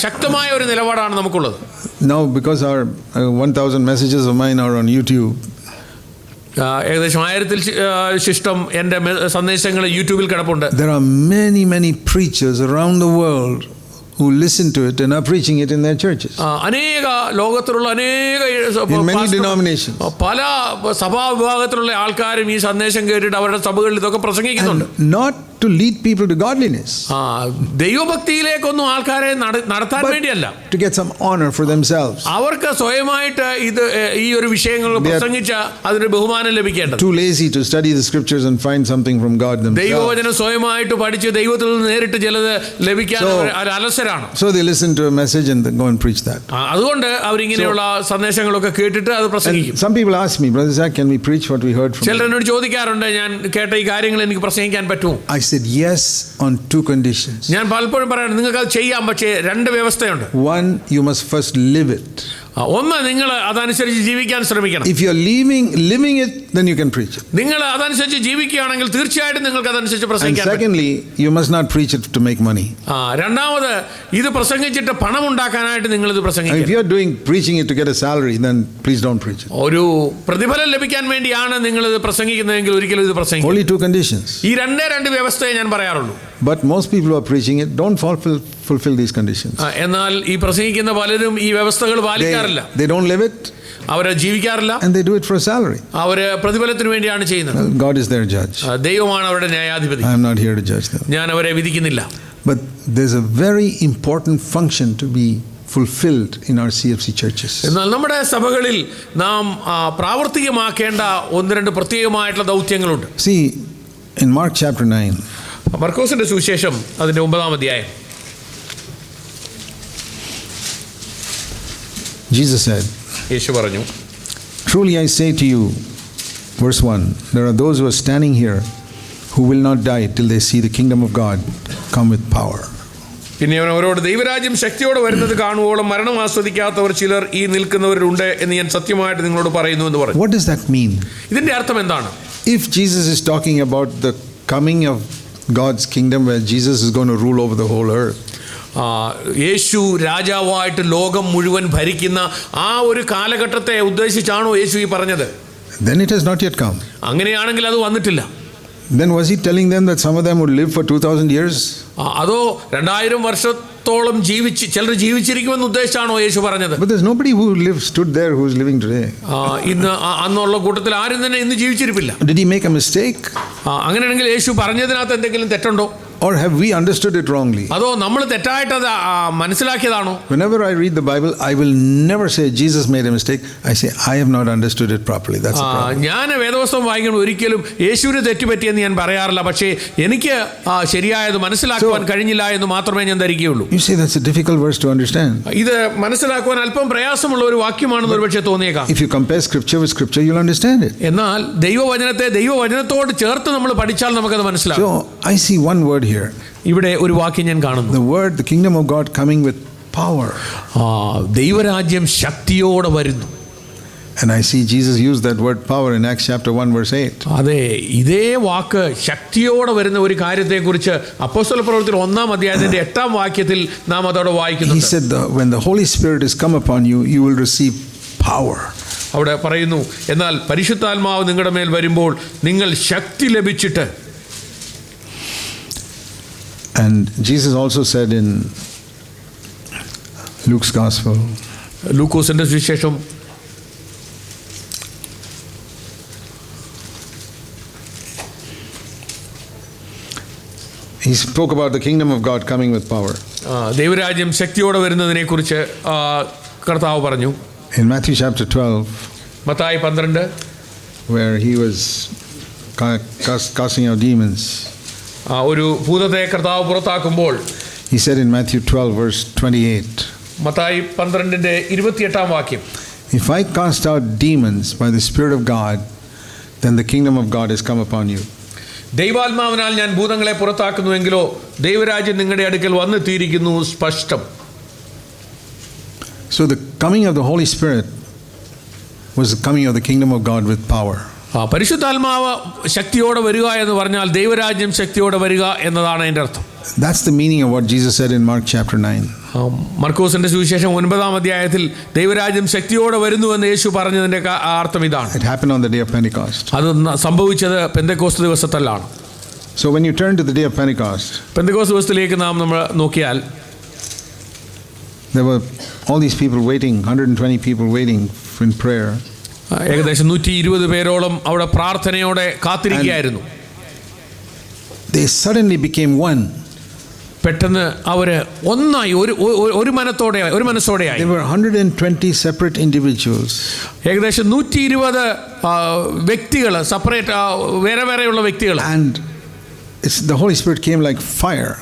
ശക്തമായ ഒരു നിലപാടാണ് നമുക്കുള്ളത്. Now because our 1,000 messages of mine are on YouTube. ഏകദേശം 1000-ൽ ശിഷ്ടം എൻ്റെ സന്ദേശങ്ങൾ യൂട്യൂബിൽ കിടപ്പുണ്ട്. There are many preachers around the world who listen to it and are preaching it in their churches. അനേക ലോകത്തിലുള്ള അനേക in many denominations. പല സഭാ വിഭാഗത്തിലുള്ള ആൾക്കാരും ഈ സന്ദേശം കേട്ടിട്ട് അവരുടെ സഭകളിൽ ഇതൊക്കെ പ്രസംഗിക്കുന്നുണ്ട്. Not to lead people to godliness. ദൈവഭക്തിയിലേക്കൊന്നും ആൾക്കാരെ നടത്താൻ വേണ്ടിയല്ല, to get some honor for themselves. അവർക്ക് സ്വയമായിട്ട് ഇത് ഈ ഒരു വിഷയങ്ങൾ പ്രസംഗിച്ച അതിന് ബഹുമാനം ലഭിക്കേണ്ടത്. Too lazy to study the scriptures and find something from God themselves. ദൈവവചനം സ്വയമായിട്ട് പഠിച്ച് ദൈവത്തിൽ നിന്ന് നേരിട്ട് ചിലത് ലഭിക്കാൻ അലസരാണ്. So they listen to a message and then go and preach that. അതുകൊണ്ട് അവരിങ്ങനെയുള്ള സന്ദേശങ്ങളൊക്കെ കേട്ടിട്ട് അത് പ്രസംഗിക്കും. Some people ask me, Brother Zach, can we preach what we heard from you? ചിലരോട് ചോദിക്കാറുണ്ട്, ഞാൻ കേട്ട ഈ കാര്യങ്ങൾ എനിക്ക് പ്രസംഗിക്കാൻ പറ്റുമോ? I said yes on two conditions. ഞാൻ പലപ്പോഴും പറയാറുണ്ട്, നിങ്ങൾക്ക് അത് ചെയ്യാം, പക്ഷേ രണ്ട് വ്യവസ്ഥയുണ്ട്. One, you must first live it. ഒന്ന്, നിങ്ങൾ അതനുസരിച്ച് ജീവിക്കാൻ ശ്രമിക്കണം. If you are living it, then you can preach it. നിങ്ങൾ അതനുസരിച്ച് ജീവിക്കുകയാണെങ്കിൽ തീർച്ചയായിട്ടും നിങ്ങൾക്ക് അതനുസരിച്ച് പ്രസംഗിക്കാൻ പറ്റും. And secondly, you must not preach it to make money. രണ്ടാമത്, ഇത് പ്രസംഗിച്ചിട്ട് പണം ഉണ്ടാക്കാനായിട്ട് നിങ്ങൾ ഇത് പ്രസംഗിക്കണം. If you are preaching it to get a salary, then please don't preach it. ഒരു പ്രതിഫലം ലഭിക്കാൻ വേണ്ടിയാണ് നിങ്ങൾ ഇത് പ്രസംഗിക്കുന്നതെങ്കിൽ ഒരിക്കലും ഇത് പ്രസംഗിക്കരുത്. Only two conditions. ഈ രണ്ട് വ്യവസ്ഥയെ ഞാൻ പറയാറുള്ളൂ. But most people who are preaching it don't fulfill these conditions. എന്നാൽ ഈ പ്രസംഗിക്കുന്ന പലരും ഈ വ്യവസ്ഥകൾ പാലിക്കാറില്ല. They don't live it. അവരെ ജീവിക്കാറില്ല. And they do it for a salary. അവര് പ്രതിഫലത്തിന് വേണ്ടിയാണ് ചെയ്യുന്നത്. Well, God is their judge. ദൈവമാണ് അവരുടെ ന്യായാധിപതി. I am not here to judge them. ഞാൻ അവരെ വിധിക്കുന്നില്ല. But there's a very important function to be fulfilled in our CFC churches. എന്നാൽ നമ്മുടെ സഭകളിൽ നാം പ്രാവർത്തികമാക്കേണ്ട ഒന്ന് രണ്ട് പ്രത്യേകമായിട്ടുള്ള ദൗത്യങ്ങളുണ്ട്. See, in Mark chapter 9, മർക്കോസിന്റെ സുവിശേഷം അതിന്റെ 9-ാം അധ്യായം, Jesus said, യേശു പറഞ്ഞു, truly I say to you, verse 1, there are those who are standing here who will not die till they see the kingdom of God come with power. പിന്നെ അവൻ അവരോട്, ദൈവരാജ്യം ശക്തിയോടെ വരുന്നത് കാണുവോളം മരണം ആസ്വദിക്കാത്തവർ ചിലർ ഈ നിൽക്കുന്നവരുണ്ട് എന്ന് ഞാൻ സത്യമായിട്ട് നിങ്ങളോട് പറയുന്നു എന്ന് പറഞ്ഞു. What does that mean? ഇതിന്റെ അർത്ഥം എന്താണ്? If Jesus is talking about the coming of God's kingdom where Jesus is going to rule over the whole earth, യേശു രാജാവായിട്ട് ലോകം മുഴുവൻ ഭരിക്കുന്ന ആ ഒരു കാലഘട്ടത്തെ ഉദ്ദേശിച്ചാണോ യേശു ഈ പറഞ്ഞത്? then it has not yet come. അങ്ങനെയാണെങ്കിൽ അത് വന്നിട്ടില്ല. Then was he telling them that some of them would live for 2000 years? അതോ 2000 വർഷത്തോളം ചിലർ ജീവിച്ചിരിക്കുമെന്ന് ഉദ്ദേശിച്ചാണോ യേശു പറഞ്ഞത്? But there's nobody who stood there who is living today. ഇന്ന് അന്നുള്ള കൂട്ടത്തിൽ ആരും തന്നെ ഇന്ന് ജീവിച്ചിരിപ്പില്ല. Did he make a mistake? അങ്ങനെയാണെങ്കിൽ യേശു പറഞ്ഞതിനകത്ത് എന്തെങ്കിലും തെറ്റുണ്ടോ? Or have we understood it wrongly? അതോ നമ്മൾ തെറ്റായിട്ട് അത് മനസ്സിലാക്കിയതാണോ? Whenever I read the Bible, I will never say Jesus made a mistake. I say I have not understood it properly. That's the problem. ഞാൻ വേദപുസ്തകം വായിക്കുമ്പോൾ ഒരിക്കലും യേശുവിന് തെറ്റുപറ്റിയെന്ന് ഞാൻ പറയാറില്ല, പക്ഷേ എനിക്ക് ശരിയായത് മനസ്സിലാക്കുവാൻ കഴിഞ്ഞില്ല എന്ന് മാത്രമേ ഞാൻ ധരിക്കുകയുള്ളൂ. You say that's a difficult verse to understand. ഇത് മനസ്സിലാക്കുവാൻ അല്പം പ്രയാസമുള്ള ഒരു വാക്യമാണെന്ന് ഒരുപക്ഷെ തോന്നിയേക്കാം. If you compare scripture with scripture, you'll understand it. എന്നാൽ ദൈവവചനത്തോട് ചേർത്ത് നമ്മൾ പഠിച്ചാൽ നമുക്കത് മനസ്സിലാകും. So I see one word here. ഇവിടെ ഒരു വാക്യം ഞാൻ കാണുന്നു. The word, the kingdom of God coming with power. ദൈവരാജ്യം ശക്തിയോടെ വരുന്നു. And I see Jesus use that word power in Acts chapter 1 verse 8. അതെ, ഇതേ വാക്ക് ശക്തിയോടെ വരുന്ന ഒരു കാര്യത്തെക്കുറിച്ച് അപ്പോസ്തലപ്രവൃത്തിയിൽ 1-ാം അധ്യായത്തിന്റെ 8-ാം വാക്യത്തിൽ നാം അതോടെ വായിക്കുന്നുണ്ട്. He said when the Holy Spirit is come upon you, you will receive power. അവിടെ പറയുന്നു, എന്നാൽ പരിശുദ്ധാത്മാവ് നിങ്ങളുടെ മേൽ വരുമ്പോൾ നിങ്ങൾ ശക്തി ലഭിച്ചിട്ട്. And Jesus also said in Luke's gospel, ലൂക്കോസിന്റെ സുവിശേഷം he spoke about the kingdom of God coming with power. ദൈവരാജ്യം ശക്തിയോടെ വരുന്നതിനെക്കുറിച്ച് കർത്താവ് പറഞ്ഞു. In Matthew chapter 12, Mathai 12, where he was casting out demons, ഒരു ഭൂതത്തെ കർത്താവ് പുറത്താക്കുമ്പോൾ he said in Matthew 12 verse 28, Mathai 12ന്റെ 28-ാം വാക്യം, if I cast out demons by the Spirit of God, then the kingdom of God has come upon you. ദൈവാത്മാവിനാൽ ഞാൻ ഭൂതങ്ങളെ പുറത്താക്കുന്നുവെങ്കിലോ ദൈവരാജ്യം നിങ്ങളുടെ അടുക്കൽ വന്നെത്തിയിരിക്കുന്നു സ്പഷ്ടം. So the coming of the Holy Spirit was the coming of the kingdom of God with power. പരിശുദ്ധാത്മാവ് ശക്തിയോടെ വരിക എന്ന് പറഞ്ഞാൽ ദൈവരാജ്യം ശക്തിയോടെ വരിക എന്നതാണ് അതിൻ്റെ അർത്ഥം. That's the meaning of what Jesus said in Mark chapter 9. മർക്കോസിന്റെ സുവിശേഷം 9-ാം അധ്യായത്തിൽ ദൈവരാജ്യം ശക്തിയോടെ വരുന്നു എന്ന് യേശു പറഞ്ഞതിന്റെ അർത്ഥം ഇതാണ്. It happened on the day of Pentecost. അത് സംഭവിച്ചത് Pentecost ദിവസത്തിലാണ്. So when you turn to the day of Pentecost, Pentecost ദിവസത്തിലേക്ക് നമ്മൾ നോക്കിയാൽ there were all these people waiting, 120 people waiting in prayer. ഏകദേശം 120 പേരോളം അവിടെ പ്രാർത്ഥനയോടെ കാത്തിരിക്കുകയായിരുന്നു. they suddenly became one. പെട്ടെന്ന് അവർ ഒന്നായി, ഒരു മനസ്സോടെയായി. There were 120 separate individuals. ഏകദേശം 120 വ്യക്തികൾ, സെപ്പറേറ്റ് വേറെയുള്ള വ്യക്തികൾ. And the Holy Spirit came like fire.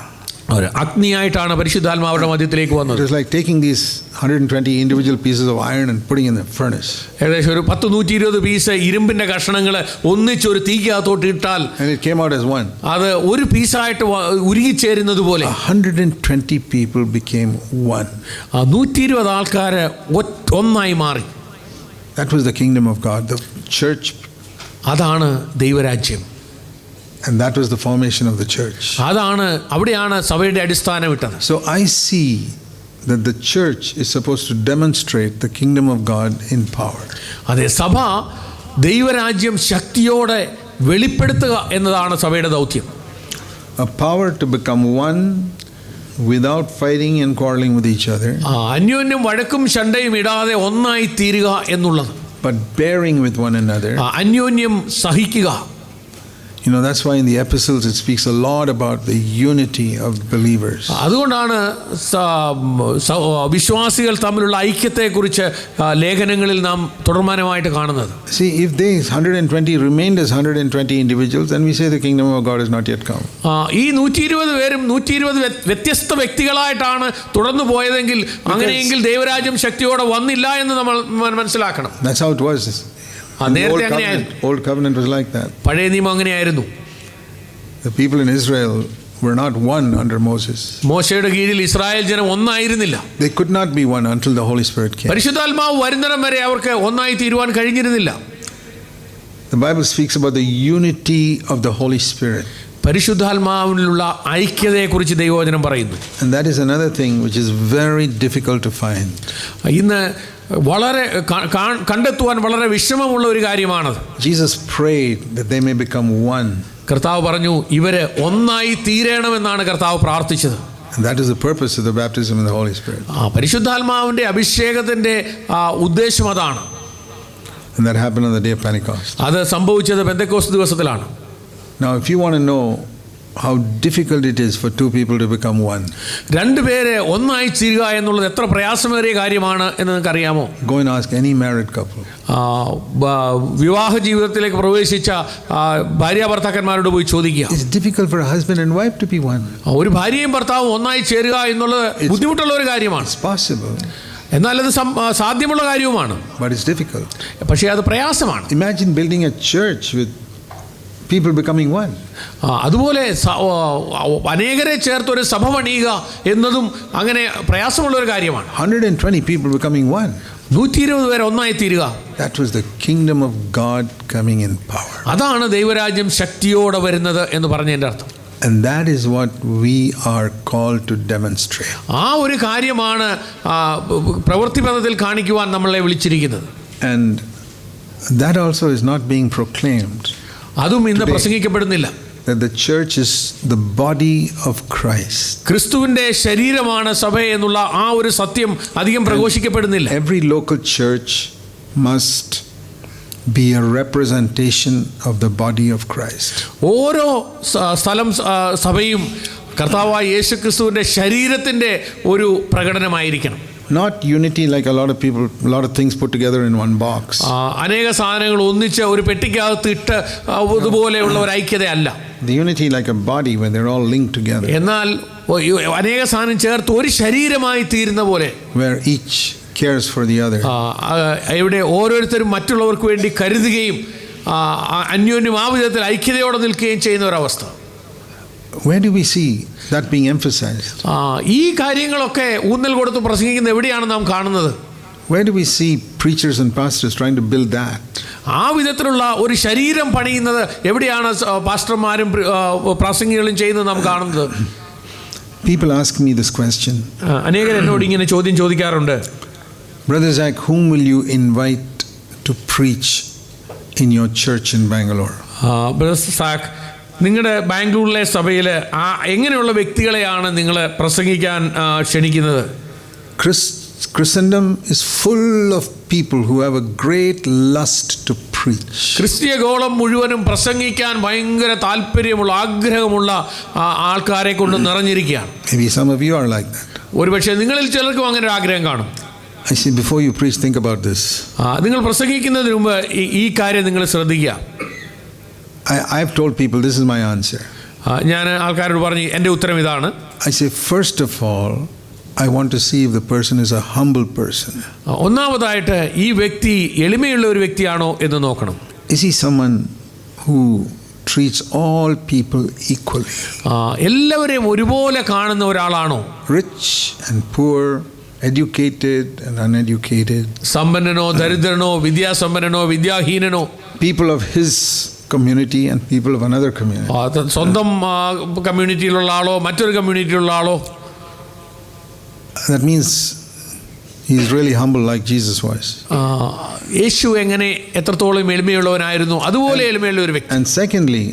അഗ്നിയായിട്ടാണ് പരിശുദ്ധാത്മാവുടെ മധ്യത്തിലേക്ക് വന്നത്. It was like taking these 120 individual pieces of iron and putting in the furnace. ഏകദേശം ഒരു 120 പീസ് ഇരുമ്പിന്റെ കഷ്ണങ്ങൾ ഒന്നിച്ചൊരു തീക്കകത്തോട്ട് ഇട്ടാൽ And it came out as one. അത് ഒരു പീസായിട്ട് ഉരുകിച്ചേരുന്നത് പോലെ 120 people became one. 120 ആൾക്കാർ ഒന്നായി മാറി. That was the kingdom of God, the church. അതാണ് ദൈവരാജ്യം. And that was the formation of the church. അവിടെയാണ് സഭയുടെ അടിസ്ഥാനം ഇട്ടത്. So I see that the church is supposed to demonstrate the kingdom of God in power. അതെ, സഭ ദൈവരാജ്യം ശക്തിയോടെ വെളിപ്പെടുത്തുക എന്നതാണ് സഭയുടെ ദൗത്യം. A power to become one without fighting and quarreling with each other. അന്യോന്യം വഴക്കും ശണ്ടയും ഇടാതെ ഒന്നായി തീരുക എന്നുള്ളത്. But bearing with one another. അന്യോന്യം സഹിക്കുക. You know, that's why in the epistles it speaks a lot about the unity of believers. അതുകൊണ്ടാണ് വിശ്വാസികൾ തമ്മിലുള്ള ഐക്യത്തെക്കുറിച്ച് ലേഖനങ്ങളിൽ നാം തുടർമാനമായിട്ട് കാണുന്നത്. See, if these 120 remained as 120 individuals, then we say the kingdom of God has not yet come. ഈ 120 പേരും 120 വ്യത്യസ്ത വ്യക്തികളായിട്ടാണ് തുടർന്നു പോയതെങ്കിൽ അങ്ങനെയെങ്കിൽ ദൈവരാജ്യം ശക്തിയോടെ വന്നില്ല എന്ന് നമ്മൾ മനസ്സിലാക്കണം. That's how it was. Old covenant was like that. പഴയ നിയമം അങ്ങനെയായിരുന്നു. The people in Israel were not one under Moses. മോശയുടെ കീഴിൽ ഇസ്രായേൽ ജനം ഒന്നായിരുന്നില്ല. They could not be one until the Holy Spirit came. പരിശുദ്ധാത്മാവ് വരുന്നിടം വരെ അവർക്ക് ഒന്നായി തീരുവാൻ കഴിഞ്ഞിരുന്നില്ല. The Bible speaks about the unity of the Holy Spirit. പരിശുദ്ധാത്മാവിലുള്ള ഐക്യതയെക്കുറിച്ച് ദൈവവചനം പറയുന്നു. And that is another thing which is very difficult to find. ഇന്ന് വളരെ കണ്ടെത്തുവാൻ വളരെ വിഷമമുള്ള ഒരു കാര്യമാണത്. Jesus prayed that they may become one. കർത്താവ് പറഞ്ഞു ഇവരെ ഒന്നായി തീരണമെന്നാണ് കർത്താവ് പ്രാർത്ഥിച്ചത്. And that is the purpose of the baptism in the Holy Spirit. പരിശുദ്ധാത്മാവിന്റെ അഭിഷേകത്തിന്റെ ഉദ്ദേശം അതാണ്. And that happened on the day of Pentecost. അത് സംഭവിച്ചത് Pentecost ദിവസത്തിലാണ്. Now if you want to know how difficult it is for two people to become one, രണ്ട് പേരെ ഒന്നായി തീരുക എന്നുള്ളത് എത്ര പ്രയാസമേറിയ കാര്യമാണ് എന്ന് നിങ്ങൾക്ക് അറിയാമോ? Go and ask any married couple. വിവാഹ ജീവിതത്തിലേക്ക് പ്രവേശിച്ച ഭാര്യാഭർത്താക്കന്മാരോട് പോയി ചോദിക്കുക. It's difficult for a husband and wife to be one. ഒരു ഭാര്യയും ഭർത്താവും ഒന്നായി ചേരുക എന്നുള്ളത് ബുദ്ധിമുട്ടുള്ള ഒരു കാര്യമാണ്. It's possible. എന്നാൽ അത് സാധ്യമുള്ള കാര്യവുമാണ്. But it's difficult. പക്ഷേ അത് പ്രയാസമാണ്. Imagine building a church with people becoming one. അതുപോലെ അനേകരെ ചേർത്ത് ഒരു സഭ പണിയുക എന്നതും അങ്ങനെ പ്രയാസമുള്ള ഒരു കാര്യമാണ്. 120 people becoming one. 120 പേർ ഒന്നായി തീരുക. That was the kingdom of God coming in power. അതാണ് ദൈവരാജ്യം ശക്തിയോടെ വരുന്നത് എന്ന് പറഞ്ഞതിന്റെ അർത്ഥം. And that is what we are called to demonstrate. ആ ഒരു കാര്യമാണ് പ്രവൃത്തിപഥത്തിൽ കാണിക്കുവാൻ നമ്മളെ വിളിച്ചിരിക്കുന്നത്. And that also is not being proclaimed. അതും ഇന്ന് പ്രസംഗിക്കപ്പെടുന്നില്ല. That the church is the body of Christ. ക്രിസ്തുവിന്റെ ശരീരമാണ് സഭ എന്നുള്ള ആ ഒരു സത്യം അധികം പ്രഘോഷിക്കപ്പെടുന്നില്ല. Every local church must be a representation of the body of Christ. ഓരോ സ്ഥലം സഭയും കർത്താവായ യേശുക്രിസ്തുവിന്റെ ശരീരത്തിന്റെ ഒരു പ്രകടനമായിരിക്കണം. Not unity like a lot of things put together in one box. അനേക സാധനങ്ങൾ ഒന്നിച്ച് ഒരു പെട്ടിക്കകത്ത് ഇട്ട് അതുപോലെയുള്ള ഒരു ഐക്യതയല്ല. The unity like a body when they're all linked together. എന്നാൽ അനേക സാധനം ചേർത്ത് ഒരു ശരീരമായി തീരുന്ന പോലെ, where each cares for the other. ഇവിടെ ഓരോരുത്തരും മറ്റുള്ളവർക്ക് വേണ്ടി കരുതുകയും അന്യോന്യം ആ വിധത്തിൽ ഐക്യതയോടെ നിൽക്കുകയും ചെയ്യുന്ന ഒരവസ്ഥ. Where do we see that being emphasized? ഈ കാര്യങ്ങളൊക്കെ ഊന്നൽ കൊടുത്ത് പ്രസംഗിക്കുന്ന എവിടെയാണ് നാം കാണുന്നത്? Where do we see preachers and pastors trying to build that? ആ വിധത്തിലുള്ള ഒരു ശരീരം പണിയുന്നത് എവിടെയാണ് പാസ്റ്റർമാരും പ്രസംഗികളും ചെയ്യുന്നത് നാം കാണുന്നത്? People ask me this question. അനേകർ എന്നോട് ഇങ്ങനെ ചോദ്യം ചോദിക്കാറുണ്ട്. Brother Zach, whom will you invite to preach in your church in Bangalore? Brother Zach, നിങ്ങളുടെ ബാംഗ്ലൂരിലെ സഭയിൽ എങ്ങനെയുള്ള വ്യക്തികളെയാണ് നിങ്ങൾ പ്രസംഗിക്കാൻ ക്ഷണിക്കുന്നത്? Christendom is full of people who have a great lust to preach. ക്രിസ്തീയ ഗോളം മുഴുവനും പ്രസംഗിക്കാൻ ഭയങ്കര താല്പര്യമുള്ള ആഗ്രഹമുള്ള ആൾക്കാരെ കൊണ്ട് നിറഞ്ഞിരിക്കുകയാണ്. Maybe some of you are like that. ഒരുപക്ഷെ നിങ്ങളിൽ ചിലർക്കും അങ്ങനെ ഒരു ആഗ്രഹം കാണും. I say, before you preach, think about this. നിങ്ങൾ പ്രസംഗിക്കുന്നതിന് മുമ്പ് ഈ കാര്യം നിങ്ങൾ ശ്രദ്ധിക്കുക. I've told people this is my answer. ഞാൻ ആൾക്കാരോട് പറഞ്ഞു എൻ്റെ ഉത്തരം ഇതാണ്. I say, first of all, I want to see if the person is a humble person. ഒന്നാമതായിട്ട് ഈ വ്യക്തി എളിമയുള്ള ഒരു വ്യക്തിയാണോ എന്ന് നോക്കണം. Is he someone who treats all people equally? എല്ലാവരെയും ഒരുപോലെ കാണുന്ന ഒരാളാണോ? Rich and poor, educated and uneducated. സമ്പന്നനോ ദരിദ്രനോ വിദ്യാസമ്പന്നനോ വിദ്യാഹീനനോ. People of his community and people of another community. സ്വന്തം കമ്മ്യൂണിറ്റിയിലുള്ള ആളോ മറ്റൊരു കമ്മ്യൂണിറ്റിയിലുള്ള ആളോ. That means he is really humble like Jesus was. യേശു എങ്ങനെ എത്രത്തോളം എളിമയുള്ളവനായിരുന്നു അതുപോലെ എളിമയുള്ള ഒരു വ്യക്തി. And secondly,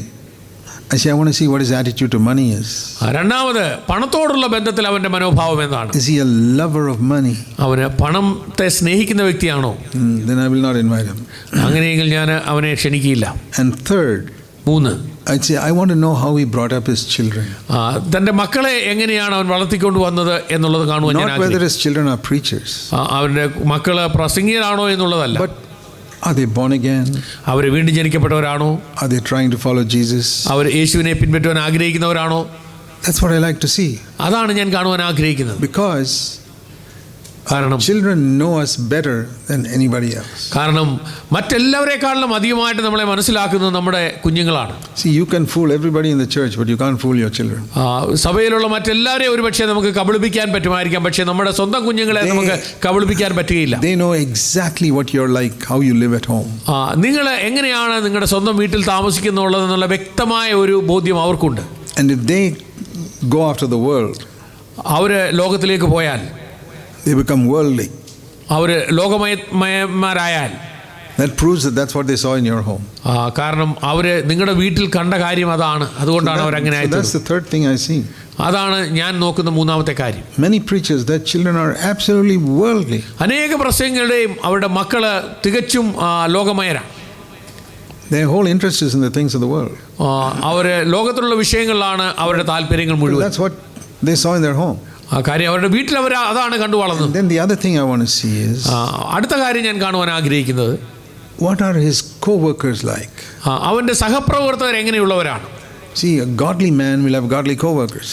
I say I want to see what his attitude to money is. രണ്ടാമത് പണത്തോടുള്ള ബന്ധത്തിൽ അവന്റെ മനോഭാവം എന്താണ്? Is he a lover of money? അവന് പണത്തെ സ്നേഹിക്കുന്ന വ്യക്തിയാണോ? Then I will not invite him. അങ്ങനെയെങ്കിൽ ഞാൻ അവനെ ക്ഷണിക്കില്ല. And third, മൂന്ന്, I'd say I want to know how he brought up his children. തന്റെ മക്കളെ എങ്ങനെയാണ് അവൻ വളർത്തിക്കൊണ്ട് വന്നത് എന്നുള്ളത് കാണുവാൻ ഞാൻ Not whether his children are preachers. അവന്റെ മക്കള് പ്രസംഗികരാണോ എന്നുള്ളതല്ല. But are they born again? അവർ വീണ്ടും ജനിക്കപ്പെട്ടവരാണോ? Are they trying to follow Jesus? അവർ യേശുവിനെ പിൻപറ്റുവാൻ ആഗ്രഹിക്കുന്നവരാണോ? That's what I like to see. അതാണ് ഞാൻ കാണുവാൻ ആഗ്രഹിക്കുന്നത്. Because കാരണം children know us better than anybody else. കാരണം മറ്റെല്ലാവരെക്കാളും അധികമായിട്ട് നമ്മളെ മനസ്സിലാക്കുന്നത് നമ്മുടെ കുഞ്ഞുങ്ങളാണ്. See, you can fool everybody in the church, but you can't fool your children. സഭയിലുള്ള മറ്റെല്ലാവരെയും ഒരുപക്ഷെ നമുക്ക് കബളിപ്പിക്കാൻ പറ്റുമായിരിക്കാം, പക്ഷേ നമ്മുടെ സ്വന്തം കുഞ്ഞുങ്ങളെ നമുക്ക് കബളിപ്പിക്കാൻ പറ്റുകയില്ല. They know exactly what you're like, how you live at home. നിങ്ങൾ എങ്ങനെയാണ് നിങ്ങളുടെ സ്വന്തം വീട്ടിൽ താമസിക്കുന്നുള്ളതെന്നുള്ള വ്യക്തമായ ഒരു ബോധ്യം അവർക്കുണ്ട്. And if they go after the world, അവർ ലോകത്തിലേക്ക് പോയാൽ, they become worldly. Our ലോകമയന്മാരായാൽ, that proves that that's what they saw in your home. കാരണം അവർ നിങ്ങളുടെ വീട്ടിൽ കണ്ട കാര്യം അതാണ്, അതുകൊണ്ടാണ് അവർ അങ്ങനെ ആയത്. That's the third thing I see. അതാണ് ഞാൻ നോക്കുന്ന മൂന്നാമത്തെ കാര്യം. Many preachers, their children are absolutely worldly. അനേക പ്രസംഗങ്ങളുടെയും അവരുടെ മക്കള് തികച്ചും ലോകമയരാണ്. Their whole interest is in the things of the world. അവർ ലോകത്തിലുള്ള വിഷയങ്ങളിലാണ് അവരുടെ താല്പര്യങ്ങൾ മുഴുവൻ. That's what they saw in their home. കാര്യം അവരുടെ വീട്ടിൽ അവർ അതാണ് കണ്ടു വളർന്നത്. Then the other thing I want to see is, അടുത്ത കാര്യം ഞാൻ കാണുവാൻ ആഗ്രഹിക്കുന്നത്, what are his co-workers like? അവന്റെ സഹപ്രവർത്തകർ എങ്ങനെയുള്ളവരാണ്. See, a godly man will have godly co-workers.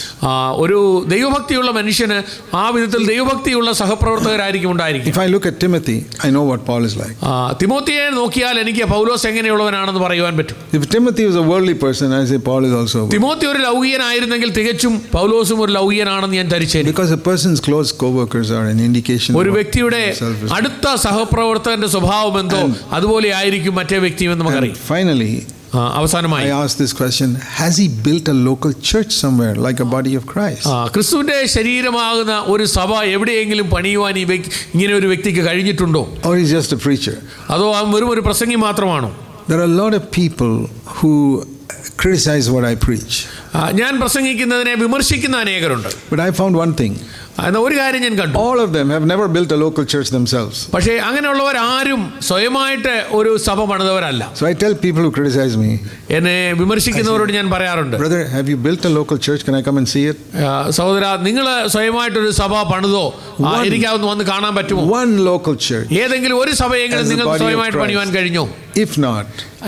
ഒരു ദൈവഭക്തിയുള്ള മനുഷ്യന് ആ വിധത്തിൽ ദൈവഭക്തിയുള്ള സഹപ്രവർത്തകരായിരിക്കും ഉണ്ടായിരിക്കും. If I look at Timothy, I know what Paul is like. തിമോത്തിയെ നോക്കിയാൽ എനിക്ക് പൗലോസ് എങ്ങനെയുള്ളവനാണെന്ന് പറയുവാൻ പറ്റും. If Timothy was a worldly person, I say Paul is also. Timothy ഒരു ലൗകികനായിരുന്നെങ്കിൽ തികച്ചും പൗലോസും ഒരു ലൗകികനാണെന്ന് ഞാൻ ധരിച്ചേനെ. Because a person's close co-workers are an indication. ഒരു വ്യക്തിയുടെ അടുത്ത സഹപ്രവർത്തകന്റെ സ്വഭാവം എന്തോ അതുപോലെ ആയിരിക്കും മറ്റേ വ്യക്തിയും എന്ന് നമുക്കറിയാം. Finally, അവസാനമായി I ask this question: has he built a local church somewhere like a body of Christ? ക്രിസ്തുവിന്റെ ശരീരമാകുന്ന ഒരു സഭ എവിടെയെങ്കിലും പണിയുവാൻ ഇങ്ങനെ ഒരു വ്യക്തിക്ക് കഴിഞ്ഞിട്ടുണ്ടോ? Or he's just a preacher? അതോ വെറും ഒരു പ്രസംഗി മാത്രമാണോ? There are a lot of people who criticize what I preach. ഞാൻ പ്രസംഗിക്കുന്നതിനെ വിമർശിക്കുന്ന അനേകരുണ്ട്. But I found one thing. ഒരു കാര്യം ഞാൻ കണ്ടു. All of them have never built a local church themselves. പക്ഷേ അങ്ങനെയുള്ളവർ ആരും സ്വയമായിട്ട് ഒരു സഭ പണിതവരല്ല. So I tell people who criticize me, എന്നെ വിമർശിക്കുന്നവരോട് ഞാൻ പറയാറുണ്ട്, brother, have you built a local church? Can I come and see it? സഹോദര, നിങ്ങൾ സ്വയമായിട്ടൊരു സഭ പണിതോ? എനിക്കതൊന്ന് വന്ന് കാണാൻ പറ്റുമോ? One local church. ഏതെങ്കിലും ഒരു സഭയെങ്കിലും നിങ്ങൾക്ക് സ്വയമായിട്ട് പണിയുവാൻ കഴിഞ്ഞോ? If not,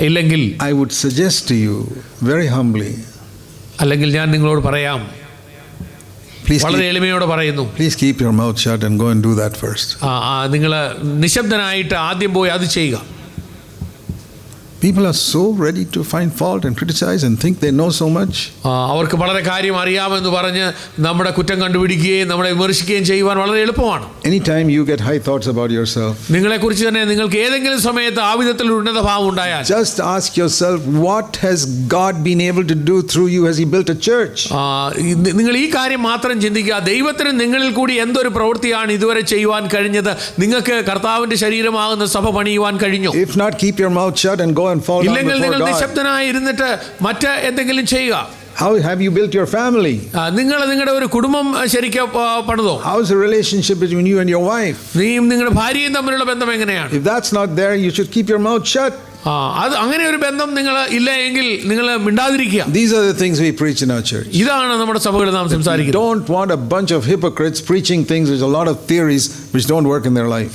ഇല്ലെങ്കിൽ I would suggest to you very humbly, അല്ലെങ്കിൽ ഞാൻ നിങ്ങളോട് പറയാം, വളരെ എളിമയോടെ പറയുന്നു, please keep your mouth shut and go and do that first. നിങ്ങൾ നിശബ്ദനായിട്ട് ആദ്യം പോയി അത് ചെയ്യുക. People are so ready to find fault and criticize and think they know so much. അവർക്ക് വളരെ കാര്യം അറിയാമെന്ന് പറഞ്ഞ് നമ്മുടെ കുറ്റം കണ്ടുപിടിക്കുകയും നമ്മളെ വിമർശിക്കുകയും ചെയ്യുവാൻ വളരെ എളുപ്പമാണ്. Anytime you get high thoughts about yourself, നിങ്ങളെക്കുറിച്ച് തന്നെ നിങ്ങൾക്ക് ഏതെങ്കിലും സമയത്ത് ആ വിധത്തിൽ ഉന്നത ഭാവം ഉണ്ടായാൽ, just ask yourself, what has God been able to do through you? Has he built a church? നിങ്ങൾ ഈ കാര്യം മാത്രം ചിന്തിക്കുക, ദൈവത്തിന് നിങ്ങളിൽ കൂടി എന്തൊരു പ്രവൃത്തിയാണ് ഇതുവരെ ചെയ്യുവാൻ കഴിഞ്ഞത്? നിങ്ങൾക്ക് കർത്താവിന്റെ ശരീരമാകുന്ന സഭ പണിയുവാൻ കഴിഞ്ഞോ? If not, keep your mouth shut and go and fall down before God. നിങ്ങൾ നിശബ്ദനായി ഇരുന്നിട്ട് മറ്റ് എന്തെങ്കിലും ചെയ്യുക. How have you built your family? നിങ്ങൾ നിങ്ങളുടെ ഒരു കുടുംബം ശരിക്കും പണിതോ? How is the relationship between you and your wife? നീയും നിങ്ങളുടെ ഭാര്യയും തമ്മിലുള്ള ബന്ധം എങ്ങനെയാണ്? If that's not there, you should keep your mouth shut. അത് അങ്ങനെ ഒരു ബന്ധം നിങ്ങൾ ഇല്ല എങ്കിൽ നിങ്ങൾ മിണ്ടാതിരിക്കുക. These are the things we preach in our church. ഇതാണ് നമ്മുടെ സഭകളിൽ നാം സംസാരിക്കുന്നത്. Don't want a bunch of hypocrites preaching things with a lot of theories which don't work in their life.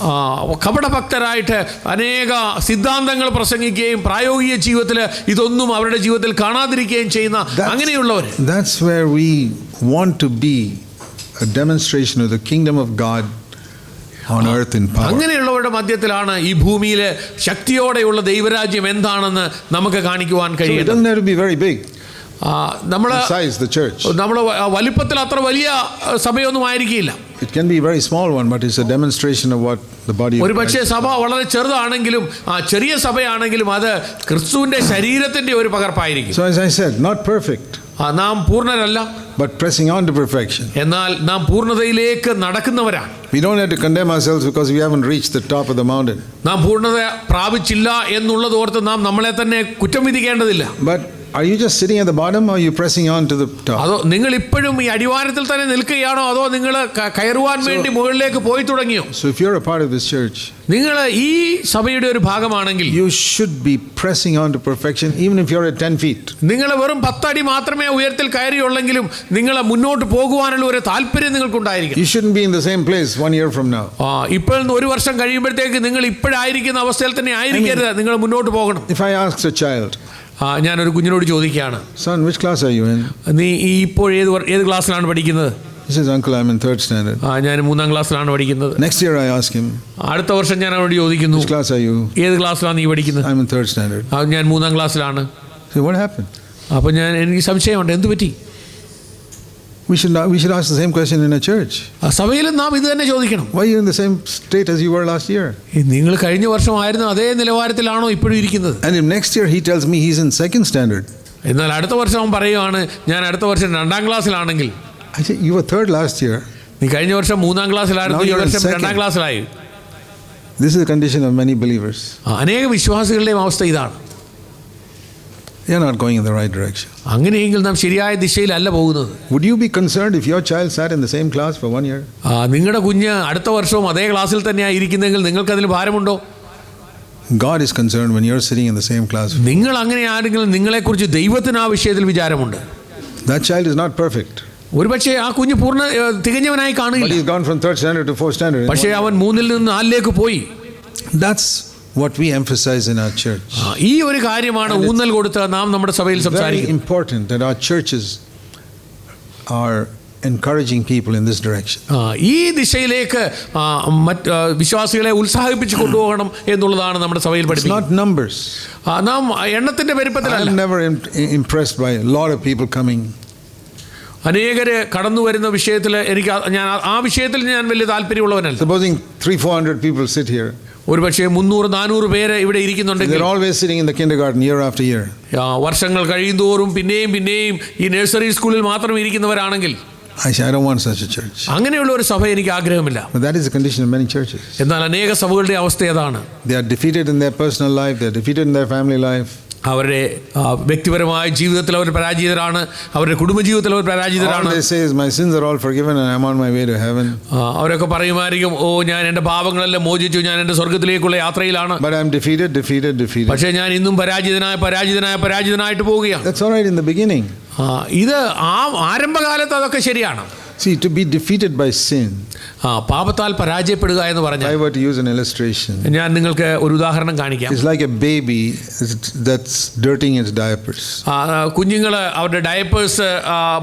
കപടഭക്തരായിട്ട് അനേക സിദ്ധാന്തങ്ങൾ പ്രസംഗിക്കുകയും പ്രായോഗിക ജീവിതത്തിൽ ഇതൊന്നും അവരുടെ ജീവിതത്തിൽ കാണാതിരിക്കുകയും ചെയ്യുന്ന അങ്ങനെയുള്ളവർ. That's where we want to be a demonstration of the kingdom of God on earth in power. അങ്ങനെയുള്ളവരുടെ മധ്യത്തിലാണ് ഈ ഭൂമിയിലെ ശക്തിയോടെയുള്ള ദൈവരാജ്യം എന്താണെന്ന് നമുക്ക് കാണിക്കുവാൻ So it കഴിയുന്നത്. doesn't have to be very big. നമ്മള് Besides the church, നമ്മള് വലിപ്പത്തിൽ അത്ര വലിയ സഭയൊന്നും ആയിരിക്കില്ല. it can be a very small one, but it's a demonstration of what the body of ഒരു പക്ഷേ Christ. സഭ വളരെ ചെറുതാണെങ്കിലും ചെറിയ സഭയാണെങ്കിലും അത് ക്രിസ്തുവിന്റെ ശരീരത്തിന്റെ ഒരു പകർപ്പായിരിക്കും. So as I said, not perfect, നാം പൂർണ്ണരല്ല, but pressing on to perfection. എന്നാൽ നാം പൂർണ്ണതയിലേക്ക് നടക്കുന്നവരാണ്. We don't have to condemn ourselves because we haven't reached the top of the mountain. നാം പൂർണ്ണത പ്രാപിച്ചില്ല എന്നുള്ളത് ഓർത്ത് നാം നമ്മളെ തന്നെ കുറ്റം വിധിക്കേണ്ടതില്ല. But are you just sitting at the bottom or are you pressing on to the top? അതോ നിങ്ങൾ ഇപ്പോഴും ഈ അടിവാരത്തിൽ തന്നെ നിൽക്കുകയാണോ അതോ നിങ്ങൾ കയറുവാൻ വേണ്ടി മുകളിലേക്ക് പോയി തുടങ്ങിയോ? So if you're a part of this church, നിങ്ങൾ ഈ സഭയുടെ ഒരു ഭാഗമാണെങ്കിൽ you should be pressing on to perfection even if you're at 10 feet. നിങ്ങൾ വെറും 10 അടി മാത്രമേ ഉയരത്തിൽ കയറിയുള്ളെങ്കിലും നിങ്ങൾ മുന്നോട്ട് പോകുവാനുള്ള ഒരു താല്പര്യം നിങ്ങൾക്കുണ്ടായിരിക്കും. You shouldn't be in the same place 1 year from now. ഇപ്പോൾ ഒരു വർഷം കഴിയുമ്പോഴത്തേക്ക് നിങ്ങൾ ഇപ്പോഴായിരിക്കുന്ന അവസ്ഥയിൽ തന്നെ ആയിരിക്കരുത്, നിങ്ങൾ മുന്നോട്ട് പോകണം. If I ask a child, ഞാനൊരു കുഞ്ഞിനോട് ചോദിക്കുകയാണ്, son, which class are you in? നീ ഇപ്പോൾ ഏത് ക്ലാസ്സിലാണ് പഠിക്കുന്നത്? He says, uncle, I'm in 3rd standard. ഞാൻ 3ാം ക്ലാസ്സിലാണ് പഠിക്കുന്നത്. Next year I ask him, അടുത്ത വർഷം ഞാൻ അവനോട് ചോദിക്കുന്നു, which class are you? ഏത് ക്ലാസ്സിലാണ് നീ പഠിക്കുന്നത്? I'm in 3rd standard. ഞാൻ 3ാം ക്ലാസ്സിലാണ്. So what happened? അപ്പോൾ എനിക്ക് സംശയമുണ്ട്, എന്ത് പറ്റി? We should ask the same question in a church. സഭയിലും നാം ഇത് തന്നെ ചോദിക്കണം. Why are you in the same state as you were last year? നിങ്ങൾ കഴിഞ്ഞ വർഷമായിരുന്നു അതേ നിലവാരത്തിലാണോ ഇപ്പോഴും ഇരിക്കുന്നത്? And if next year he tells me he's in 2nd standard, എന്നാൽ അടുത്ത വർഷം അവൻ പറയുകയാണ് ഞാൻ അടുത്ത വർഷം 2ാം ക്ലാസ്സിലാണെങ്കിൽ, I say you were 3rd last year. നീ കഴിഞ്ഞ വർഷം 3ാം ക്ലാസ്സിലായിരുന്നു, ഈ വർഷം 2ാം ക്ലാസ്സിലായി. This is the condition of many believers. അനേക വിശ്വാസികളുടെയും അവസ്ഥ ഇതാണ്. They are not going in the right direction. അങ്ങനെയെങ്കിൽ നാം ശരിയായ ദിശയിലല്ല പോകുന്നത്. Would you be concerned if your child sat in the same class for 1 year? നിങ്ങളുടെ കുഞ്ഞ് അടുത്ത വർഷവും അതേ ക്ലാസ്സിൽ തന്നെയാണ് ഇരിക്കുന്നതെങ്കിൽ നിങ്ങൾക്ക് അതിൽ ഭാരമുണ്ടോ? God is concerned when you're sitting in the same class. നിങ്ങൾ അങ്ങനെ ആരെങ്കിലും നിങ്ങളെക്കുറിച്ച് ദൈവത്തിന് ആ വിഷയത്തിൽ വിചാരമുണ്ട്. That child is not perfect. ഒരുപക്ഷെ ആ കുഞ്ഞ് തികഞ്ഞവനായി But കാണുകയില്ല, he's gone from 3rd standard to 4th standard. പക്ഷേ അവൻ 3ൽ നിന്ന് 4ലേക്ക് പോയി. That's what we emphasize in our church. ഈ ഒരു കാര്യമാണ് ഊന്നൽ കൊടുത്ത് നാം നമ്മുടെ സഭയിൽ Very സംസാരിക്കുന്നത്. important that our churches are encouraging people in this direction. ഈ ദിശയിലേക്ക് മറ്റ് വിശ്വാസികളെ ഉത്സാഹിപ്പിച്ച് കൊണ്ടുപോകണം എന്നുള്ളതാണ് നമ്മുടെ സഭയിൽ It's പഠിപ്പിക്കുന്നത്. not numbers. നാം എണ്ണത്തിന്റെ പെരുപ്പത്തിലല്ല. I'm never impressed by a lot of people coming. അനേകര് കടന്നു വരുന്ന വിഷയത്തിൽ ഞാൻ ആ വിഷയത്തിൽ ഞാൻ വലിയ താല്പര്യമുള്ളവനല്ല. Supposing 300-400 people sit here. ഒരുപക്ഷെ 300-400 പേര് ഇവിടെ ഇരിക്കുന്നുണ്ടെങ്കിൽ, They're always sitting in the kindergarten year after year. വർഷങ്ങൾ കഴിയുന്തോറും പിന്നെയും ഈ നഴ്സറി സ്കൂളിൽ മാത്രം ഇരിക്കുന്നവരാണെങ്കിൽ, I say, I don't want such a church. അങ്ങനെയുള്ള ഒരു സഭ എനിക്ക് ആഗ്രഹമില്ല. But that is the condition of many churches. എന്നാൽ അനേക സഭകളുടെ അവസ്ഥ അതാണ്. They are defeated in their personal life. They are defeated in their family life. അവരുടെ വ്യക്തിപരമായ ജീവിതത്തിൽ അവർ പരാജിതരാണ്, അവരുടെ കുടുംബജീവിതത്തിൽ അവർ പരാജിതരാണ്. All they say is, my sins are all forgiven and I'm on my way to heaven. അവരൊക്കെ പറയുമായിരിക്കും, ഞാൻ എൻ്റെ പാപങ്ങളെല്ലാം മോചിച്ചു, ഞാൻ എൻ്റെ സ്വർഗത്തിലേക്കുള്ള യാത്രയിലാണ്. But I'm defeated. പക്ഷേ ഞാൻ ഇന്നും പരാജിതനായിട്ട് പോവുകയാണ്. That's all right in the beginning. ഇത് ആരംഭകാലത്ത് അതൊക്കെ ശരിയാണ്. See, to be defeated by sin. പാപത്താൽ പരാജയപ്പെടുക എന്ന് പറഞ്ഞാൽ, I were to use an illustration. ഞാൻ നിങ്ങൾക്ക് ഒരു ഉദാഹരണം കാണിക്കാം. It's like a baby that's dirtying its diapers. കുഞ്ഞുങ്ങൾ അവരുടെ ഡയപ്പേഴ്സ്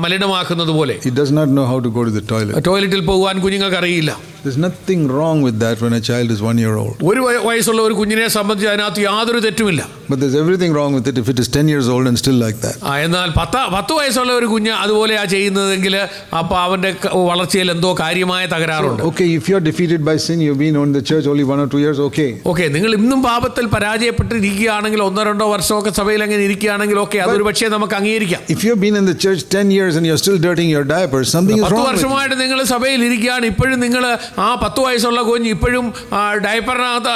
മലിനമാക്കുന്നത് പോലെ. It does not know how to go to the toilet. ടോയ്ലറ്റിൽ പോകുവാൻ കുഞ്ഞുങ്ങൾക്ക് അറിയില്ല. There's nothing wrong with that when a child is 1 year old. ഒരു വയസ്സുള്ള ഒരു കുഞ്ഞിനെ സംബന്ധിച്ച് അതിനകത്ത് യാതൊരു തെറ്റുമില്ല. But there's everything wrong with it if it is 10 years old and still like that. എന്നാൽ 10 വയസ്സുള്ള ഒരു കുഞ്ഞ് അതുപോലെയാ ചെയ്യുന്നതെങ്കിൽ അപ്പോൾ അവൻ്റെ വളർച്ചയിൽ എന്തോ കാര്യമായ തകരാറുണ്ട്. Okay, if you're defeated by sin, you've been in the church only 1 or 2 years, okay. Okay, നിങ്ങൾ ഇന്നും പാപത്തിൽ പരാജയപ്പെട്ടിരിക്കുകയാണെങ്കിൽ 1-2 വർഷമൊക്കെ സഭയിൽ അങ്ങനെ ഇരിക്കുകയാണെങ്കിൽ ഓക്കെ, അതൊരു പക്ഷേ നമുക്ക് അംഗീകരിക്കാം. If you've been in the church 10 years and you're still dirtying your diapers, something is wrong. 10 വർഷമായിട്ട് നിങ്ങൾ സഭയിൽ ഇരിക്കുകയാണ്, ഇപ്പോഴും നിങ്ങൾ ആ 10 വയസ്സുള്ള കുഞ്ഞ് ഇപ്പോഴും ഡയപ്പറിനകത്ത്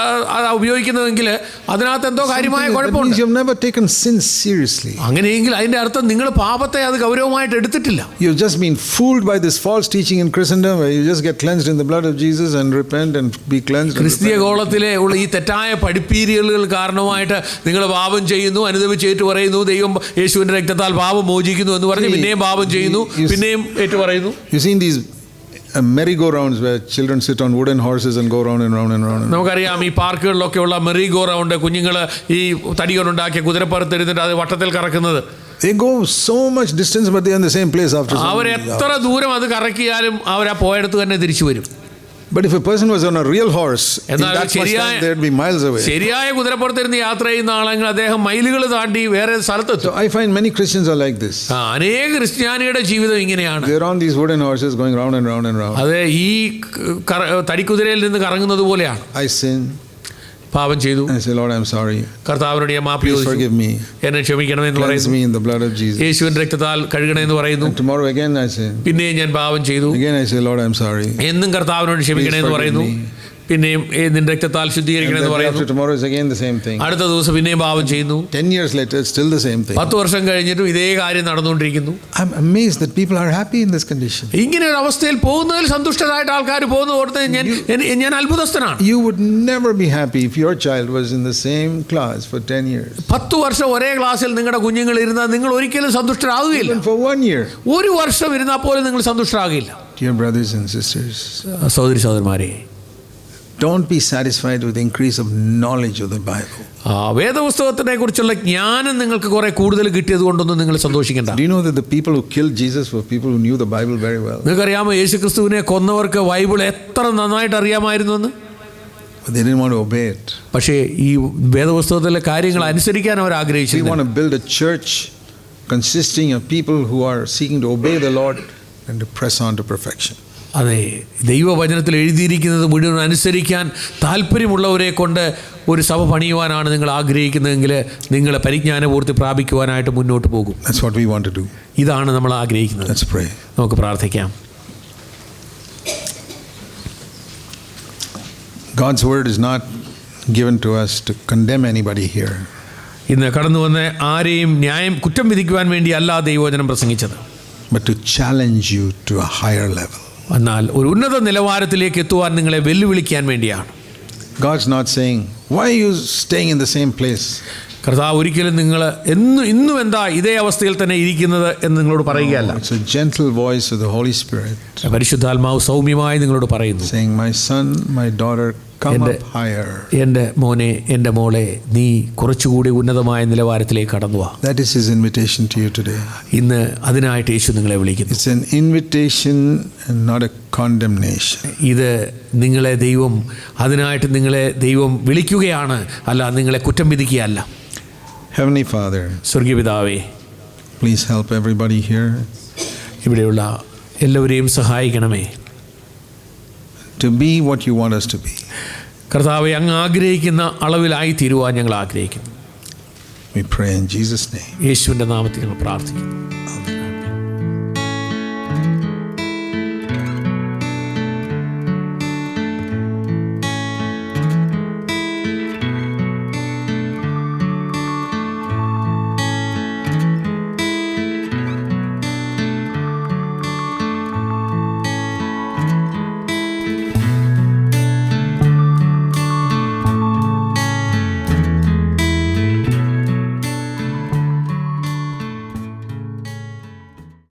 ഉപയോഗിക്കുന്നതെങ്കിൽ അതിനകത്ത് എന്തോ കാര്യമായ കുഴപ്പമുണ്ട്. You have never taken sin seriously. അങ്ങനെയെങ്കിൽ അതിന്റെ അർത്ഥം നിങ്ങൾ പാപത്തെ അത് ഗൗരവമായിട്ട് എടുത്തിട്ടില്ല. You've just been fooled by this false teaching in Christendom where you just get cleansed in the blood of Jesus and repent and be cleansed. ക്രിസ്തീയ ഗോളത്തിലെ ഉള്ള ഈ തെറ്റായ പഠിപ്പീരിയലുകൾ കാരണമായിട്ട് നിങ്ങൾ പാപം ചെയ്യുന്നു, അനുദപിച്ച് ഏറ്റു പറയുന്നു, ദൈവം യേശുവിന്റെ രക്തത്താൽ പാപം മോചിക്കുന്നു എന്ന് പറഞ്ഞ് പിന്നെയും പാപം ചെയ്യുന്നു, പിന്നെയും ഏറ്റു പറയുന്നു. You've seen these merry-go-rounds where children sit on wooden horses and go round and round and round. നമുക്കറിയാം ഈ പാർക്കുകളിലൊക്കെ ഉള്ള മെറി ഗോ റൗണ്ട്, കുഞ്ഞുങ്ങൾ ഈ തടി കൊണ്ടുണ്ടാക്കിയ കുതിരപ്പുറത്തെടുത്തിട്ട് അത് വട്ടത്തിൽ കറക്കുന്നത്. They go so much distance but they are in the same place after. അവർ എത്ര ദൂരം അത് കറക്കിയാലും അവർ ആ പോയടത്ത് തന്നെ തിരിച്ചു വരും. But if a person was on a real horse, in that much time they would be miles away. ശരിയായ കുതിരപ്പുറത്തിരുന്ന് യാത്ര ചെയ്യുന്ന ആളെങ്കിൽ അദ്ദേഹം മൈലുകൾ താണ്ടി വേറെ സ്ഥലത്തെത്തും. So I find many Christians are like this. അനേക ക്രിസ്ത്യാനിയുടെ ജീവിതം ഇങ്ങനെയാണ്. They are on these wooden horses going round and round and round. അതെ, ഈ തടിക്കുതിരയിൽ നിന്ന് കറങ്ങുന്നത് പോലെയാണ്. I sin. പാപം ചെയ്തു. I say, Lord, I'm sorry. കർത്താവിനോട് ഞാൻ മാപ്പ് ചോദിച്ചു, forgive me. എന്നെ ക്ഷമിക്കണമെന്ന് പറയുന്നു. Cleanse me in the blood of Jesus. യേശുവിന്റെ രക്തത്താൽ കഴുകണമെന്ന് പറയുന്നു. And tomorrow again I sin. പിന്നെയും ഞാൻ പാപം ചെയ്തു. Again I say, Lord, I'm sorry. എന്നും കർത്താവിനോട് ക്ഷമിക്കണമെന്ന് പറയുന്നു. പിന്നെയും നിന്റെ രക്തത്താൽ ശുദ്ധീകരിക്കണമെന്ന് പറയുന്നു. Tomorrow is again the same thing. അടുത്ത ദിവസം പിന്നെയും പാപം ചെയ്യുന്നു. 10 years later it's still the same thing. 10 വർഷം കഴിഞ്ഞിട്ടും ഇതേ കാര്യം നടന്നുകൊണ്ടിരിക്കുന്നു. I'm amazed that people are happy in this condition. ഇങ്ങനെ ഒരു അവസ്ഥയിൽ പോകുന്നതിൽ സന്തുഷ്ടരായിട്ട് ആൾക്കാർ പോകുന്ന ഓർത്ത് ഞാൻ അത്ഭുതസ്ഥനാണ്. You would never be happy if your child was in the same class for 10 years. 10 വർഷം ഒരേ ക്ലാസ്സിൽ നിങ്ങളുടെ കുഞ്ഞുങ്ങൾ ഇരുന്നാൽ നിങ്ങൾ ഒരിക്കലും സന്തുഷ്ടരാകുകയില്ല. Even for 1 year. ഒരു വർഷം ഇരുന്നാൽ പോലും നിങ്ങൾ സന്തുഷ്ടരാകില്ല. Dear brothers and sisters, സഹോദരി സഹോദരന്മാരെ, don't be satisfied with the increase of knowledge of the Bible. വേദപുസ്തകത്തിനെ കുറിച്ചുള്ള ജ്ഞാനം നിങ്ങൾക്ക് കുറെ കൂടുതൽ കിട്ടിയത് കൊണ്ടൊന്നും നിങ്ങൾ സന്തോഷിക്കേണ്ട. Do you know that the people who killed Jesus were people who knew the Bible very well? നിങ്ങൾക്കറിയാമോ യേശുക്രിസ്തുവിനെ കൊന്നവർക്ക് ബൈബിൾ എത്ര നന്നായിട്ട് അറിയാമായിരുന്നു എന്ന്? But they didn't want to obey it. പക്ഷേ ഈ വേദപുസ്തകത്തിലെ കാര്യങ്ങൾ അനുസരിക്കാൻ അവർ ആഗ്രഹിച്ചു. We want to build a church consisting of people who are seeking to obey the Lord and to press on to perfection. അതെ, ദൈവവചനത്തിൽ എഴുതിയിരിക്കുന്നത് മുഴുവൻ അനുസരിക്കാൻ താല്പര്യമുള്ളവരെ കൊണ്ട് ഒരു സഭ പണിയുവാനാണ് നിങ്ങൾ ആഗ്രഹിക്കുന്നതെങ്കിൽ നിങ്ങൾ പരിജ്ഞാനപൂർത്തി പ്രാപിക്കുവാനായിട്ട് മുന്നോട്ട് പോകും. That's what we want to do. ഇതാണ് നമ്മൾ ആഗ്രഹിക്കുന്നത്. Let's pray. നമുക്ക് പ്രാർത്ഥിക്കാം. God's word is not given to us to condemn anybody here. ഇന്ന് കടന്നു വന്ന് ആരെയും കുറ്റം വിധിക്കുവാൻ വേണ്ടി അല്ല ദൈവവചനം പ്രസംഗിച്ചത്, but to challenge you to a higher level. എന്നാൽ ഒരു ഉന്നത നിലവാരത്തിലേക്ക് എത്തുവാൻ നിങ്ങളെ വെല്ലുവിളിക്കാൻ വേണ്ടിയാണ്. God's not saying, why are you staying in the same place? കർത്താവ് ഒരിക്കലും നിങ്ങൾ ഇന്നും എന്താ ഇതേ അവസ്ഥയിൽ തന്നെ ഇരിക്കുന്നത് എന്ന് നിങ്ങളോട് പറയുകയല്ല. It's a gentle voice of the Holy Spirit പരിശുദ്ധാത്മാവ് സൗമ്യമായി നിങ്ങളോട് പറയുന്നു, saying, my son, my daughter, come up higher. എൻ്റെ മോനെ, എൻ്റെ മോളെ, നീ കുറച്ചുകൂടി ഉന്നതമായ നിലവാരത്തിലേക്ക് കടന്നു വാ. That is his invitation to you today. ഇന്ന് അതിനായിട്ട് യേശു നിങ്ങളെ വിളിക്കുന്നു. It's an invitation and not a condemnation. ഇത് നിങ്ങളെ ദൈവം അതിനായിട്ട് നിങ്ങളെ ദൈവം വിളിക്കുകയാണ്, അല്ല നിങ്ങളെ കുറ്റം വിധിക്കുകയല്ല. Heavenly Father, സ്വർഗീയ പിതാവേ, please help everybody here ഇവിടെയുള്ള എല്ലാവരെയും സഹായിക്കണമേ, to be what you want us to be. കർത്താവെ, അങ്ങ് ആഗ്രഹിക്കുന്ന അളവിലായി തീരുവാൻ ഞങ്ങൾ ആഗ്രഹിക്കുന്നു. We pray in Jesus' name. യേശുവിൻ്റെ നാമത്തിൽ ഞങ്ങൾ പ്രാർത്ഥിക്കുന്നു.